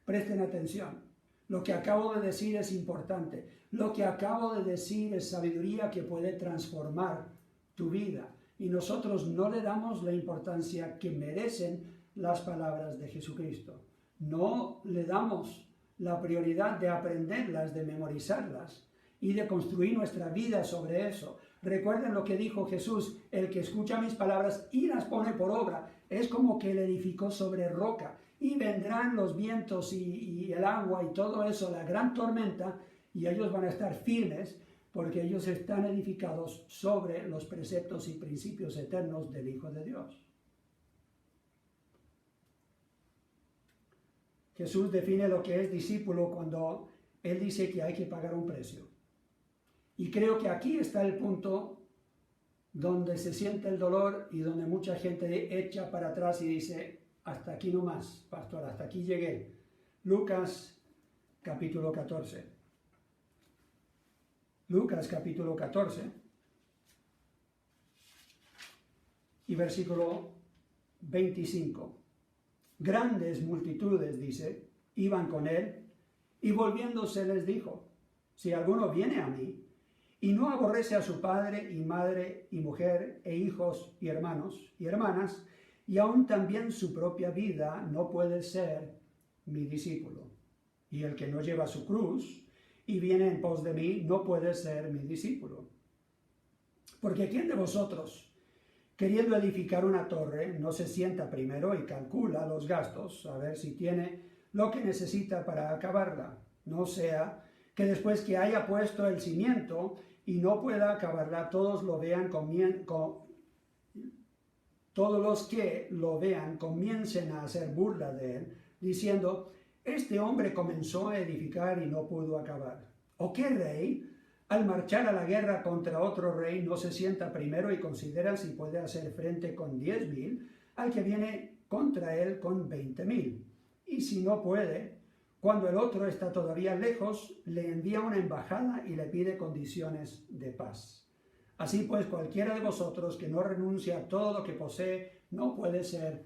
presten atención. Lo que acabo de decir es importante. Lo que acabo de decir es sabiduría que puede transformar tu vida. Y nosotros no le damos la importancia que merecen las palabras de Jesucristo. No le damos la prioridad de aprenderlas, de memorizarlas y de construir nuestra vida sobre eso. Recuerden lo que dijo Jesús, el que escucha mis palabras y las pone por obra, es como que él edificó sobre roca. Y vendrán los vientos y el agua y todo eso, la gran tormenta, y ellos van a estar firmes porque ellos están edificados sobre los preceptos y principios eternos del Hijo de Dios. Jesús define lo que es discípulo cuando Él dice que hay que pagar un precio. Y creo que aquí está el punto donde se siente el dolor y donde mucha gente echa para atrás y dice, hasta aquí nomás, pastor, hasta aquí llegué. Lucas capítulo 14. Lucas capítulo 14 y versículo 25. Grandes multitudes, dice, iban con él y volviéndose les dijo, si alguno viene a mí y no aborrece a su padre y madre y mujer e hijos y hermanos y hermanas, y aún también su propia vida, no puede ser mi discípulo. Y el que no lleva su cruz y viene en pos de mí, no puede ser mi discípulo. Porque ¿quién de vosotros, queriendo edificar una torre, no se sienta primero y calcula los gastos, a ver si tiene lo que necesita para acabarla? No sea que después que haya puesto el cimiento y no pueda acabarla, todos los que lo vean comiencen a hacer burla de él, diciendo, este hombre comenzó a edificar y no pudo acabar. ¿O qué rey, al marchar a la guerra contra otro rey, no se sienta primero y considera si puede hacer frente con 10,000 al que viene contra él con 20,000. Y si no puede, cuando el otro está todavía lejos, le envía una embajada y le pide condiciones de paz. Así pues, cualquiera de vosotros que no renuncie a todo lo que posee, no puede ser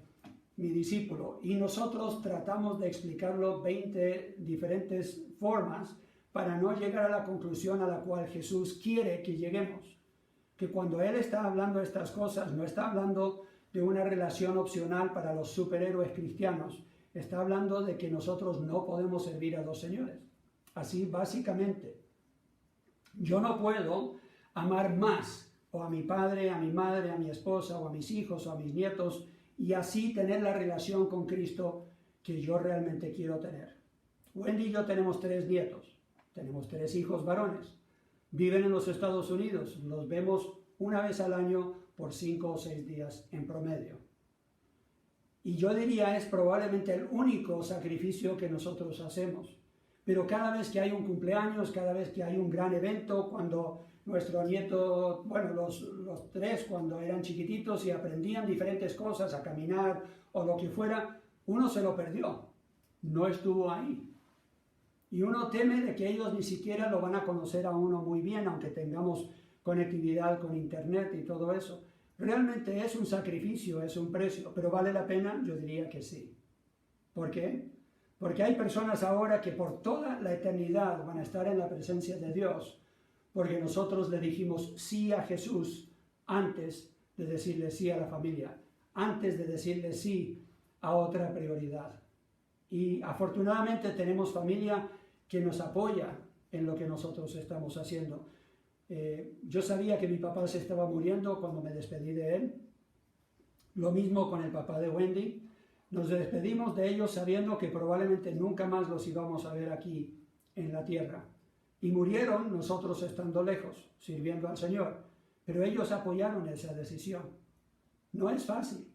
mi discípulo. Y nosotros tratamos de explicarlo 20 diferentes formas para no llegar a la conclusión a la cual Jesús quiere que lleguemos. Que cuando Él está hablando estas cosas, no está hablando de una relación opcional para los superhéroes cristianos. Está hablando de que nosotros no podemos servir a dos señores. Así, básicamente, yo no puedo amar más o a mi padre, a mi madre, a mi esposa, o a mis hijos, o a mis nietos, y así tener la relación con Cristo que yo realmente quiero tener. Wendy y yo tenemos 3 nietos, tenemos 3 hijos varones, viven en los Estados Unidos, los vemos una vez al año por 5 o 6 días en promedio. Y yo diría es probablemente el único sacrificio que nosotros hacemos. Pero cada vez que hay un cumpleaños, cada vez que hay un gran evento, cuando nuestro nieto, bueno, los 3 cuando eran chiquititos y aprendían diferentes cosas, a caminar o lo que fuera, uno se lo perdió, no estuvo ahí. Y uno teme de que ellos ni siquiera lo van a conocer a uno muy bien, aunque tengamos conectividad con internet y todo eso. Realmente es un sacrificio, es un precio, pero ¿vale la pena? Yo diría que sí. ¿Por qué? Porque hay personas ahora que por toda la eternidad van a estar en la presencia de Dios, porque nosotros le dijimos sí a Jesús antes de decirle sí a la familia, antes de decirle sí a otra prioridad. Y afortunadamente tenemos familia que nos apoya en lo que nosotros estamos haciendo. Yo sabía que mi papá se estaba muriendo cuando me despedí de él. Lo mismo con el papá de Wendy. Nos despedimos de ellos sabiendo que probablemente nunca más los íbamos a ver aquí en la tierra. Y murieron nosotros estando lejos, sirviendo al Señor. Pero ellos apoyaron esa decisión. No es fácil.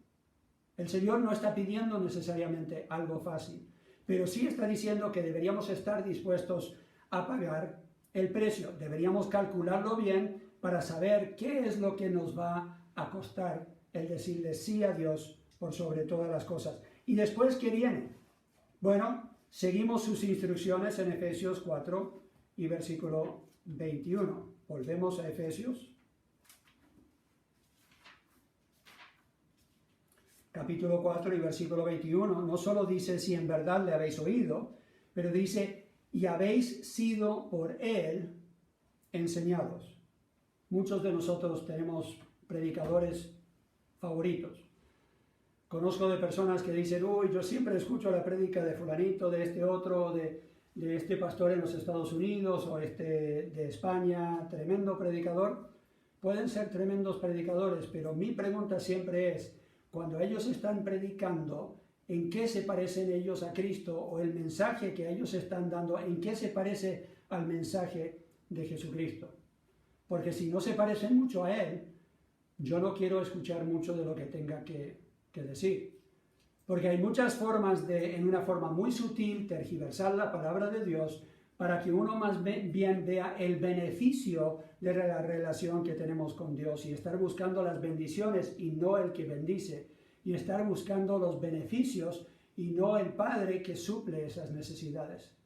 El Señor no está pidiendo necesariamente algo fácil, pero sí está diciendo que deberíamos estar dispuestos a pagar el precio. Deberíamos calcularlo bien para saber qué es lo que nos va a costar el decirle sí a Dios por sobre todas las cosas. ¿Y después qué viene? Bueno, seguimos sus instrucciones en Efesios 4 y versículo 21. Volvemos a Efesios. Capítulo 4 y versículo 21. No solo dice si en verdad le habéis oído, pero dice y habéis sido por Él enseñados. Muchos de nosotros tenemos predicadores favoritos. Conozco de personas que dicen, uy, yo siempre escucho la prédica de fulanito, de este otro, de este pastor en los Estados Unidos o este de España, tremendo predicador. Pueden ser tremendos predicadores, pero mi pregunta siempre es, cuando ellos están predicando, ¿en qué se parecen ellos a Cristo? O el mensaje que ellos están dando, ¿en qué se parece al mensaje de Jesucristo? Porque si no se parecen mucho a Él, yo no quiero escuchar mucho de lo que tenga que decir. Porque hay muchas formas de, en una forma muy sutil, tergiversar la palabra de Dios para que uno más bien vea el beneficio de la relación que tenemos con Dios y estar buscando las bendiciones y no el que bendice, y estar buscando los beneficios y no el Padre que suple esas necesidades.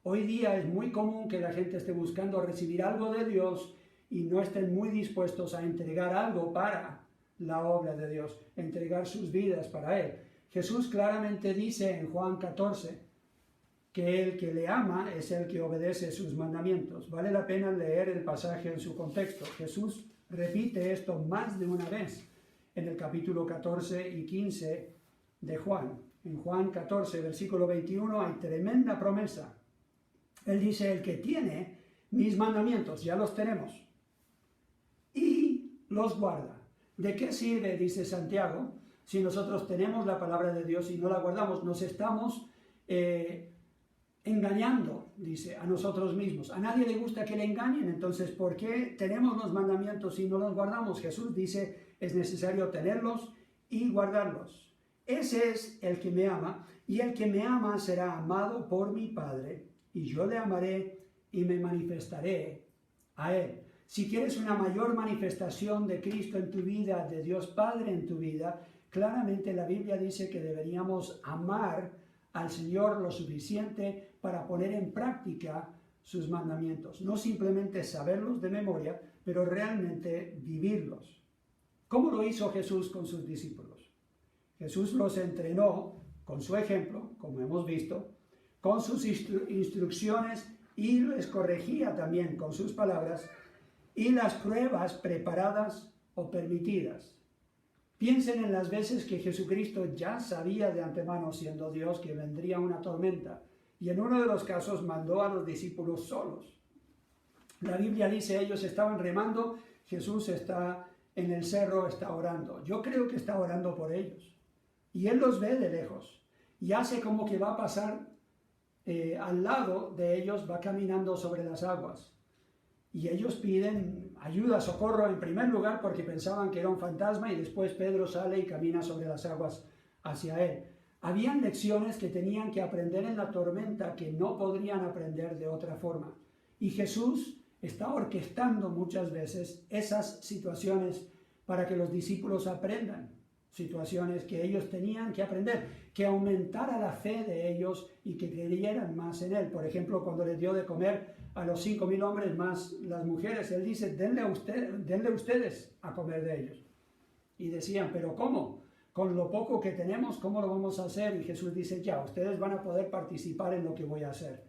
Hoy día es muy común que la gente esté buscando recibir algo de Dios y no estén muy dispuestos a entregar algo para la obra de Dios, entregar sus vidas para Él. Jesús claramente dice en Juan 14 que el que le ama es el que obedece sus mandamientos. Vale la pena leer el pasaje en su contexto. Jesús repite esto más de una vez en el capítulo 14 y 15 de Juan. En Juan 14, versículo 21, hay tremenda promesa. Él dice, el que tiene mis mandamientos, ya los tenemos, y los guarda. ¿De qué sirve, dice Santiago, si nosotros tenemos la palabra de Dios y no la guardamos? Nos estamos engañando, dice, a nosotros mismos. A nadie le gusta que le engañen, entonces, ¿por qué tenemos los mandamientos y no los guardamos? Jesús dice, es necesario tenerlos y guardarlos. Ese es el que me ama, y el que me ama será amado por mi Padre, y yo le amaré y me manifestaré a Él. Si quieres una mayor manifestación de Cristo en tu vida, de Dios Padre en tu vida, claramente la Biblia dice que deberíamos amar al Señor lo suficiente para poner en práctica sus mandamientos. No simplemente saberlos de memoria, pero realmente vivirlos. ¿Cómo lo hizo Jesús con sus discípulos? Jesús los entrenó con su ejemplo, como hemos visto, con sus instrucciones y les corregía también con sus palabras y las pruebas preparadas o permitidas. Piensen en las veces que Jesucristo ya sabía de antemano, siendo Dios, que vendría una tormenta, y en uno de los casos mandó a los discípulos solos. La Biblia dice, ellos estaban remando, Jesús está en el cerro, está orando. Yo creo que está orando por ellos. Y Él los ve de lejos, y hace como que va a pasar al lado de ellos, va caminando sobre las aguas. Y ellos piden ayuda, socorro en primer lugar porque pensaban que era un fantasma, y después Pedro sale y camina sobre las aguas hacia él. Habían lecciones que tenían que aprender en la tormenta que no podrían aprender de otra forma. Y Jesús está orquestando muchas veces esas situaciones para que los discípulos aprendan. Situaciones que ellos tenían que aprender, que aumentara la fe de ellos y que creyeran más en Él. Por ejemplo, cuando les dio de comer a los 5,000 hombres más las mujeres, Él dice, denle ustedes a comer de ellos. Y decían, ¿pero cómo? Con lo poco que tenemos, ¿cómo lo vamos a hacer? Y Jesús dice, ya, ustedes van a poder participar en lo que voy a hacer.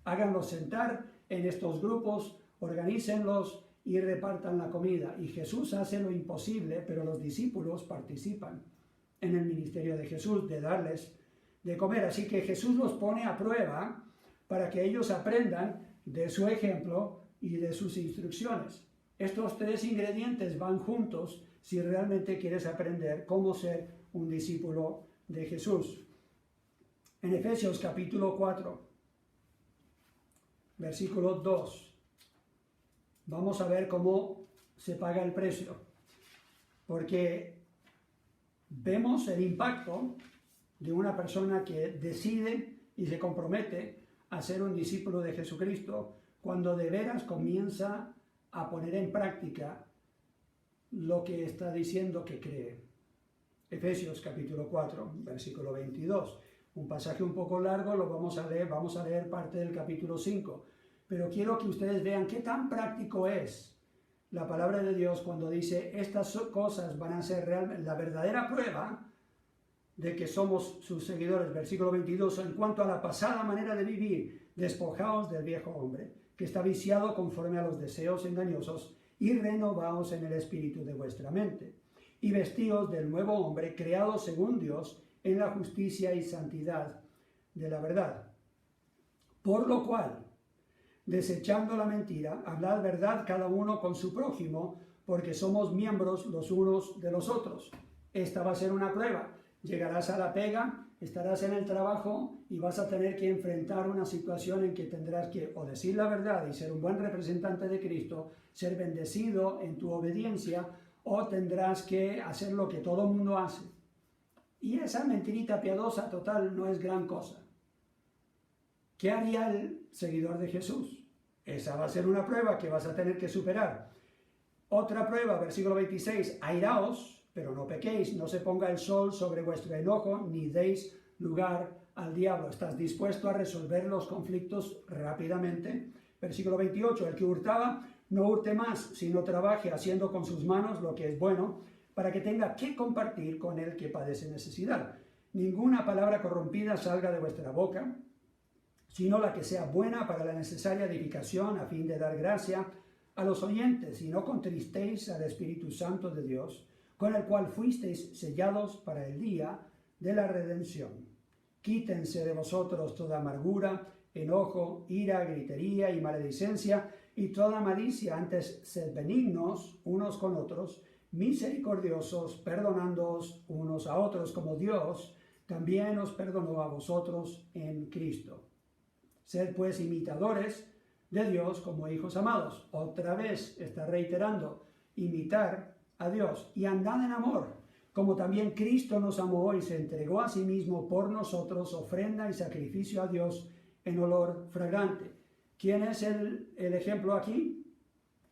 Háganlos sentar en estos grupos, organícenlos y repartan la comida. Y Jesús hace lo imposible, pero los discípulos participan en el ministerio de Jesús, de darles de comer. Así que Jesús los pone a prueba para que ellos aprendan de su ejemplo y de sus instrucciones. Estos tres ingredientes van juntos si realmente quieres aprender cómo ser un discípulo de Jesús. En Efesios capítulo 4, versículo 2, vamos a ver cómo se paga el precio, porque vemos el impacto de una persona que decide y se compromete a ser un discípulo de Jesucristo cuando de veras comienza a poner en práctica lo que está diciendo que cree. Efesios capítulo 4, versículo 22. Un pasaje un poco largo, lo vamos a leer parte del capítulo 5. Pero quiero que ustedes vean qué tan práctico es la palabra de Dios cuando dice estas cosas van a ser realmente la verdadera prueba de que somos sus seguidores. Versículo 22, en cuanto a la pasada manera de vivir, despojaos del viejo hombre, que está viciado conforme a los deseos engañosos, y renovaos en el espíritu de vuestra mente, y vestíos del nuevo hombre, creado según Dios, en la justicia y santidad de la verdad. Por lo cual, desechando la mentira, hablad verdad cada uno con su prójimo, porque somos miembros los unos de los otros. Esta va a ser una prueba. Llegarás a la pega, estarás en el trabajo y vas a tener que enfrentar una situación en que tendrás que o decir la verdad y ser un buen representante de Cristo, ser bendecido en tu obediencia, o tendrás que hacer lo que todo el mundo hace. Y esa mentirita piadosa total no es gran cosa. ¿Qué haría el seguidor de Jesús? Esa va a ser una prueba que vas a tener que superar. Otra prueba, versículo 26, airaos, pero no pequéis, no se ponga el sol sobre vuestro enojo, ni deis lugar al diablo. ¿Estás dispuesto a resolver los conflictos rápidamente? Versículo 28, el que hurtaba, no hurte más, sino trabaje haciendo con sus manos lo que es bueno, para que tenga que compartir con el que padece necesidad. Ninguna palabra corrompida salga de vuestra boca, sino la que sea buena para la necesaria edificación, a fin de dar gracia a los oyentes, y no contristéis al Espíritu Santo de Dios, con el cual fuisteis sellados para el día de la redención. Quítense de vosotros toda amargura, enojo, ira, gritería y maledicencia, y toda malicia. Antes sed benignos unos con otros, misericordiosos, perdonándoos unos a otros, como Dios también os perdonó a vosotros en Cristo. Sed pues imitadores de Dios como hijos amados. Otra vez está reiterando, imitar a Dios, y andad en amor, como también Cristo nos amó y se entregó a sí mismo por nosotros, ofrenda y sacrificio a Dios en olor fragante. ¿Quién es el ejemplo aquí?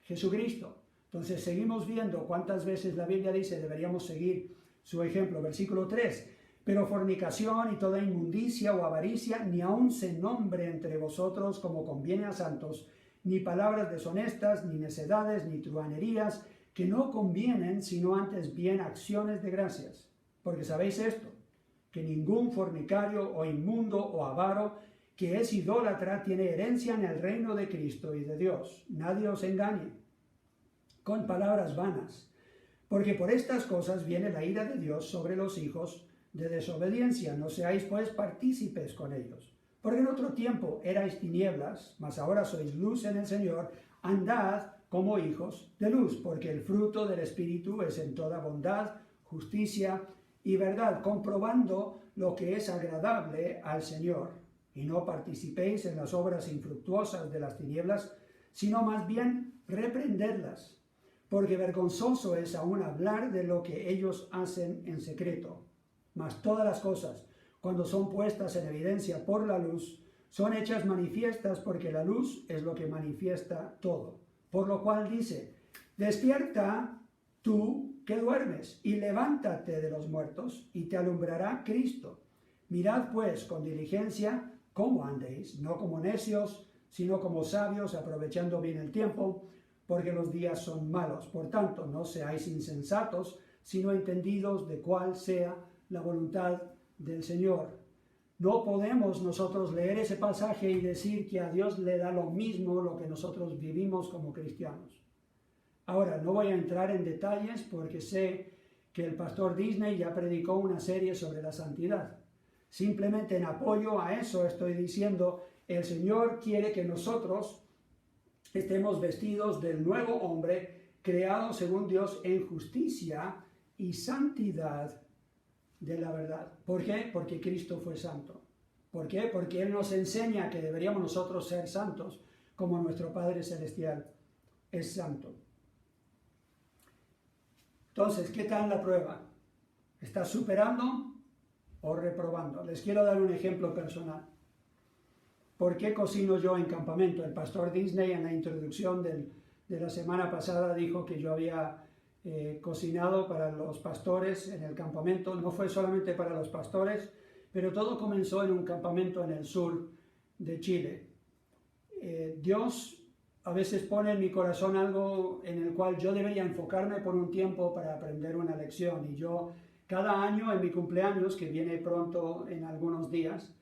Jesucristo. Entonces seguimos viendo cuántas veces la Biblia dice deberíamos seguir su ejemplo. Versículo 3. Pero fornicación y toda inmundicia o avaricia ni aun se nombre entre vosotros como conviene a santos, ni palabras deshonestas, ni necedades, ni truhanerías, que no convienen, sino antes bien acciones de gracias. Porque sabéis esto, que ningún fornicario o inmundo o avaro que es idólatra tiene herencia en el reino de Cristo y de Dios. Nadie os engañe con palabras vanas, porque por estas cosas viene la ira de Dios sobre los hijos de desobediencia. No seáis pues partícipes con ellos. Porque en otro tiempo erais tinieblas, mas ahora sois luz en el Señor. Andad como hijos de luz, porque el fruto del Espíritu es en toda bondad, justicia y verdad, comprobando lo que es agradable al Señor. Y no participéis en las obras infructuosas de las tinieblas, sino más bien reprendedlas, porque vergonzoso es aún hablar de lo que ellos hacen en secreto. Mas todas las cosas, cuando son puestas en evidencia por la luz, son hechas manifiestas, porque la luz es lo que manifiesta todo. Por lo cual dice, despierta tú que duermes, y levántate de los muertos, y te alumbrará Cristo. Mirad pues con diligencia cómo andéis, no como necios, sino como sabios, aprovechando bien el tiempo, porque los días son malos. Por tanto, no seáis insensatos, sino entendidos de cuál sea la voluntad del Señor. No podemos nosotros leer ese pasaje y decir que a Dios le da lo mismo lo que nosotros vivimos como cristianos. Ahora, no voy a entrar en detalles porque sé que el pastor Disney ya predicó una serie sobre la santidad. Simplemente en apoyo a eso estoy diciendo, el Señor quiere que nosotros estemos vestidos del nuevo hombre, creado según Dios en justicia y santidad de la verdad. ¿Por qué? Porque Cristo fue santo. ¿Por qué? Porque Él nos enseña que deberíamos nosotros ser santos, como nuestro Padre Celestial es santo. Entonces, ¿qué tal la prueba? ¿Estás superando o reprobando? Les quiero dar un ejemplo personal. ¿Por qué cocino yo en campamento? El pastor Disney en la introducción de la semana pasada dijo que yo había cocinado para los pastores en el campamento. No fue solamente para los pastores, pero todo comenzó en un campamento en el sur de Chile. Dios a veces pone en mi corazón algo en el cual yo debería enfocarme por un tiempo para aprender una lección. Y yo, cada año en mi cumpleaños, que viene pronto en algunos días,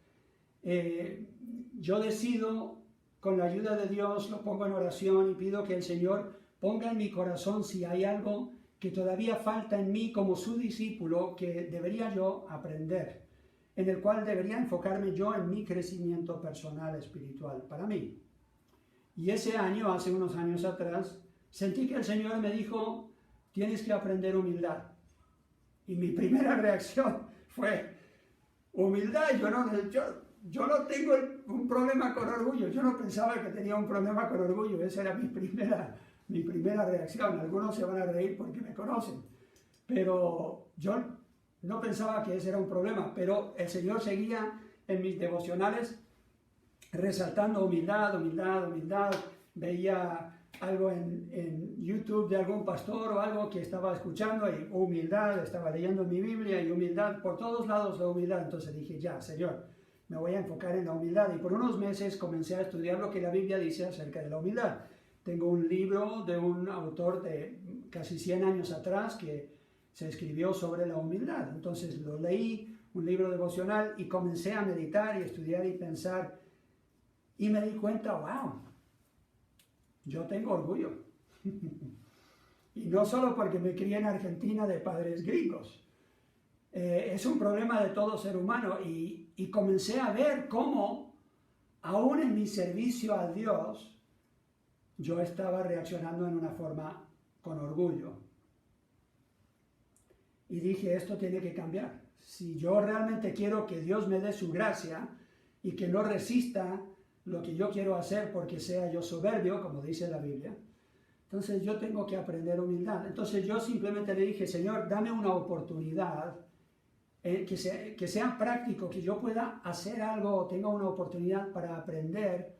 yo decido, con la ayuda de Dios, lo pongo en oración y pido que el Señor ponga en mi corazón si hay algo que todavía falta en mí como su discípulo que debería yo aprender, en el cual debería enfocarme yo en mi crecimiento personal, espiritual, para mí. Y ese año, hace unos años atrás, sentí que el Señor me dijo, tienes que aprender humildad. Y mi primera reacción fue, humildad, yo no tengo un problema con orgullo. Yo no pensaba que tenía un problema con orgullo. Esa era mi primera reacción. Algunos se van a reír porque me conocen. Pero yo no pensaba que ese era un problema. Pero el Señor seguía en mis devocionales resaltando humildad, humildad, humildad. Veía algo en YouTube de algún pastor o algo que estaba escuchando y humildad, estaba leyendo mi Biblia y humildad, por todos lados la humildad. Entonces dije, ya, Señor, me voy a enfocar en la humildad. Y por unos meses comencé a estudiar lo que la Biblia dice acerca de la humildad. Tengo un libro de un autor de casi 100 años atrás que se escribió sobre la humildad. Entonces lo leí, un libro devocional, y comencé a meditar y estudiar y pensar. Y me di cuenta, wow, yo tengo orgullo. Y no solo porque me crié en Argentina de padres gringos. Es un problema de todo ser humano. Y comencé a ver cómo, aún en mi servicio a Dios, yo estaba reaccionando en una forma con orgullo. Y dije, esto tiene que cambiar. Si yo realmente quiero que Dios me dé su gracia y que no resista lo que yo quiero hacer porque sea yo soberbio, como dice la Biblia, entonces yo tengo que aprender humildad. Entonces yo simplemente le dije, Señor, dame una oportunidad que sea práctico, que yo pueda hacer algo o tenga una oportunidad para aprender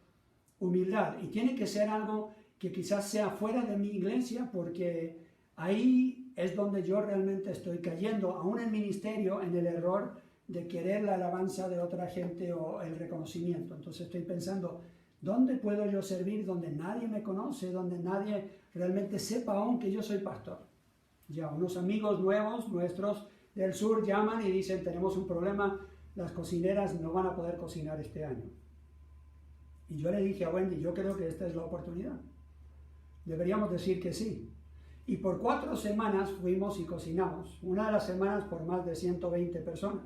humildad. Y tiene que ser algo que quizás sea fuera de mi iglesia, porque ahí es donde yo realmente estoy cayendo, aún en ministerio, en el error de querer la alabanza de otra gente o el reconocimiento. Entonces estoy pensando, ¿dónde puedo yo servir donde nadie me conoce, donde nadie realmente sepa aún que yo soy pastor? Ya unos amigos nuevos nuestros del sur llaman y dicen, tenemos un problema, las cocineras no van a poder cocinar este año. Y yo le dije a Wendy, yo creo que esta es la oportunidad. Deberíamos decir que sí. Y por 4 semanas fuimos y cocinamos. Una de las semanas por más de 120 personas.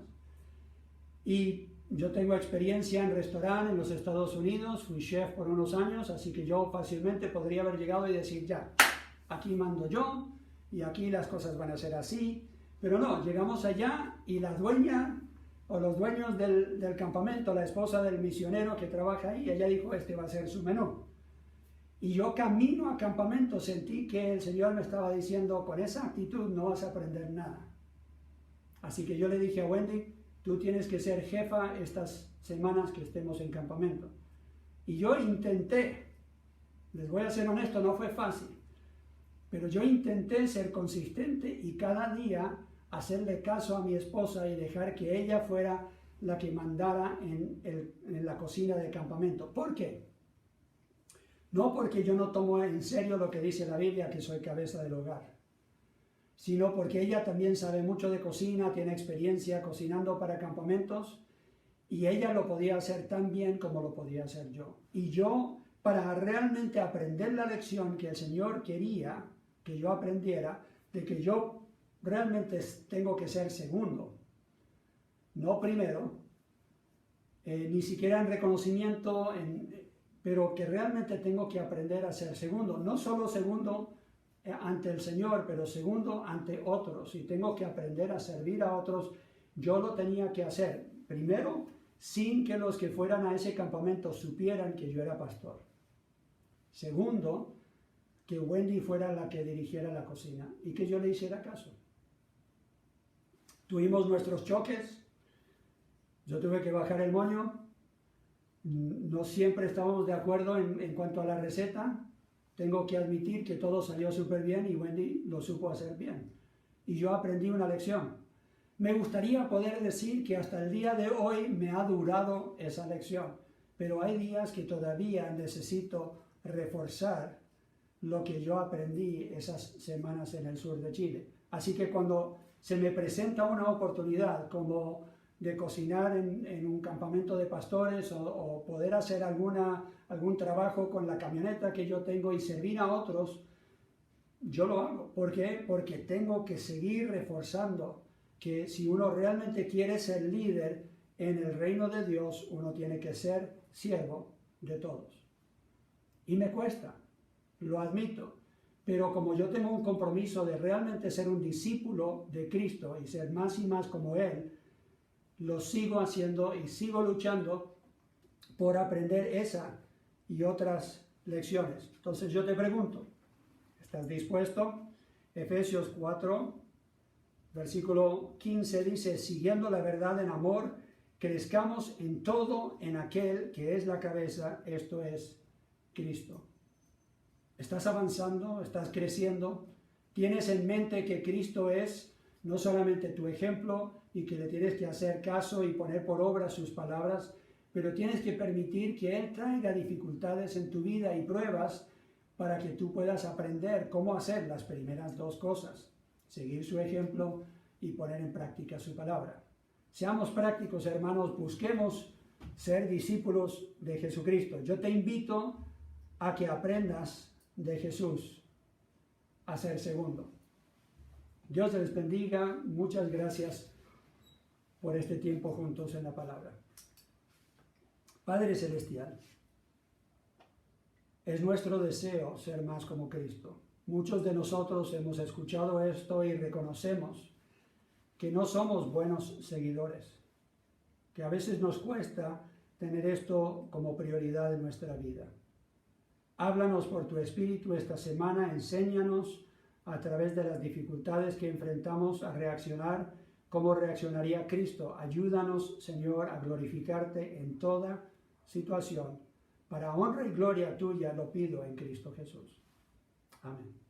Y yo tengo experiencia en restaurante en los Estados Unidos, fui chef por unos años, así que yo fácilmente podría haber llegado y decir, ya, aquí mando yo, y aquí las cosas van a ser así. Pero no, llegamos allá y la dueña o los dueños del campamento, la esposa del misionero que trabaja ahí, ella dijo, este va a ser su menú. Y yo camino al campamento sentí que el Señor me estaba diciendo, con esa actitud no vas a aprender nada. Así que yo le dije a Wendy, tú tienes que ser jefa estas semanas que estemos en campamento. Y yo intenté, les voy a ser honesto, no fue fácil, pero yo intenté ser consistente y cada día hacerle caso a mi esposa y dejar que ella fuera la que mandara en la cocina del campamento. ¿Por qué? No porque yo no tomo en serio lo que dice la Biblia, que soy cabeza del hogar, sino porque ella también sabe mucho de cocina, tiene experiencia cocinando para campamentos, y ella lo podía hacer tan bien como lo podía hacer yo. Y yo, para realmente aprender la lección que el Señor quería que yo aprendiera, de que yo realmente tengo que ser segundo, no primero, ni siquiera en reconocimiento, pero que realmente tengo que aprender a ser segundo, no solo segundo ante el Señor, pero segundo ante otros, y tengo que aprender a servir a otros. Yo lo tenía que hacer, primero, sin que los que fueran a ese campamento supieran que yo era pastor. Segundo, que Wendy fuera la que dirigiera la cocina y que yo le hiciera caso. Tuvimos nuestros choques, yo tuve que bajar el moño, no siempre estábamos de acuerdo en cuanto a la receta. Tengo que admitir que todo salió súper bien y Wendy lo supo hacer bien. Y yo aprendí una lección. Me gustaría poder decir que hasta el día de hoy me ha durado esa lección, pero hay días que todavía necesito reforzar lo que yo aprendí esas semanas en el sur de Chile. Así que cuando se me presenta una oportunidad como de cocinar en un campamento de pastores o poder hacer algún trabajo con la camioneta que yo tengo y servir a otros, yo lo hago. ¿Por qué? Porque tengo que seguir reforzando que si uno realmente quiere ser líder en el reino de Dios, uno tiene que ser siervo de todos. Y me cuesta, lo admito, pero como yo tengo un compromiso de realmente ser un discípulo de Cristo y ser más y más como Él, lo sigo haciendo y sigo luchando por aprender esa y otras lecciones. Entonces yo te pregunto, ¿estás dispuesto? Efesios 4, versículo 15 dice, siguiendo la verdad en amor, crezcamos en todo en aquel que es la cabeza, esto es Cristo. ¿Estás avanzando? ¿Estás creciendo? ¿Tienes en mente que Cristo es no solamente tu ejemplo y que le tienes que hacer caso y poner por obra sus palabras, pero tienes que permitir que Él traiga dificultades en tu vida y pruebas para que tú puedas aprender cómo hacer las primeras 2 cosas, seguir su ejemplo y poner en práctica su palabra? Seamos prácticos, hermanos, busquemos ser discípulos de Jesucristo. Yo te invito a que aprendas de Jesús a ser segundo. Dios les bendiga. Muchas gracias por este tiempo juntos en la palabra. Padre Celestial, es nuestro deseo ser más como Cristo. Muchos de nosotros hemos escuchado esto y reconocemos que no somos buenos seguidores, que a veces nos cuesta tener esto como prioridad en nuestra vida. Háblanos por tu Espíritu esta semana, enséñanos a través de las dificultades que enfrentamos a reaccionar, cómo reaccionaría Cristo. Ayúdanos, Señor, a glorificarte en toda situación. Para honra y gloria tuya lo pido en Cristo Jesús. Amén.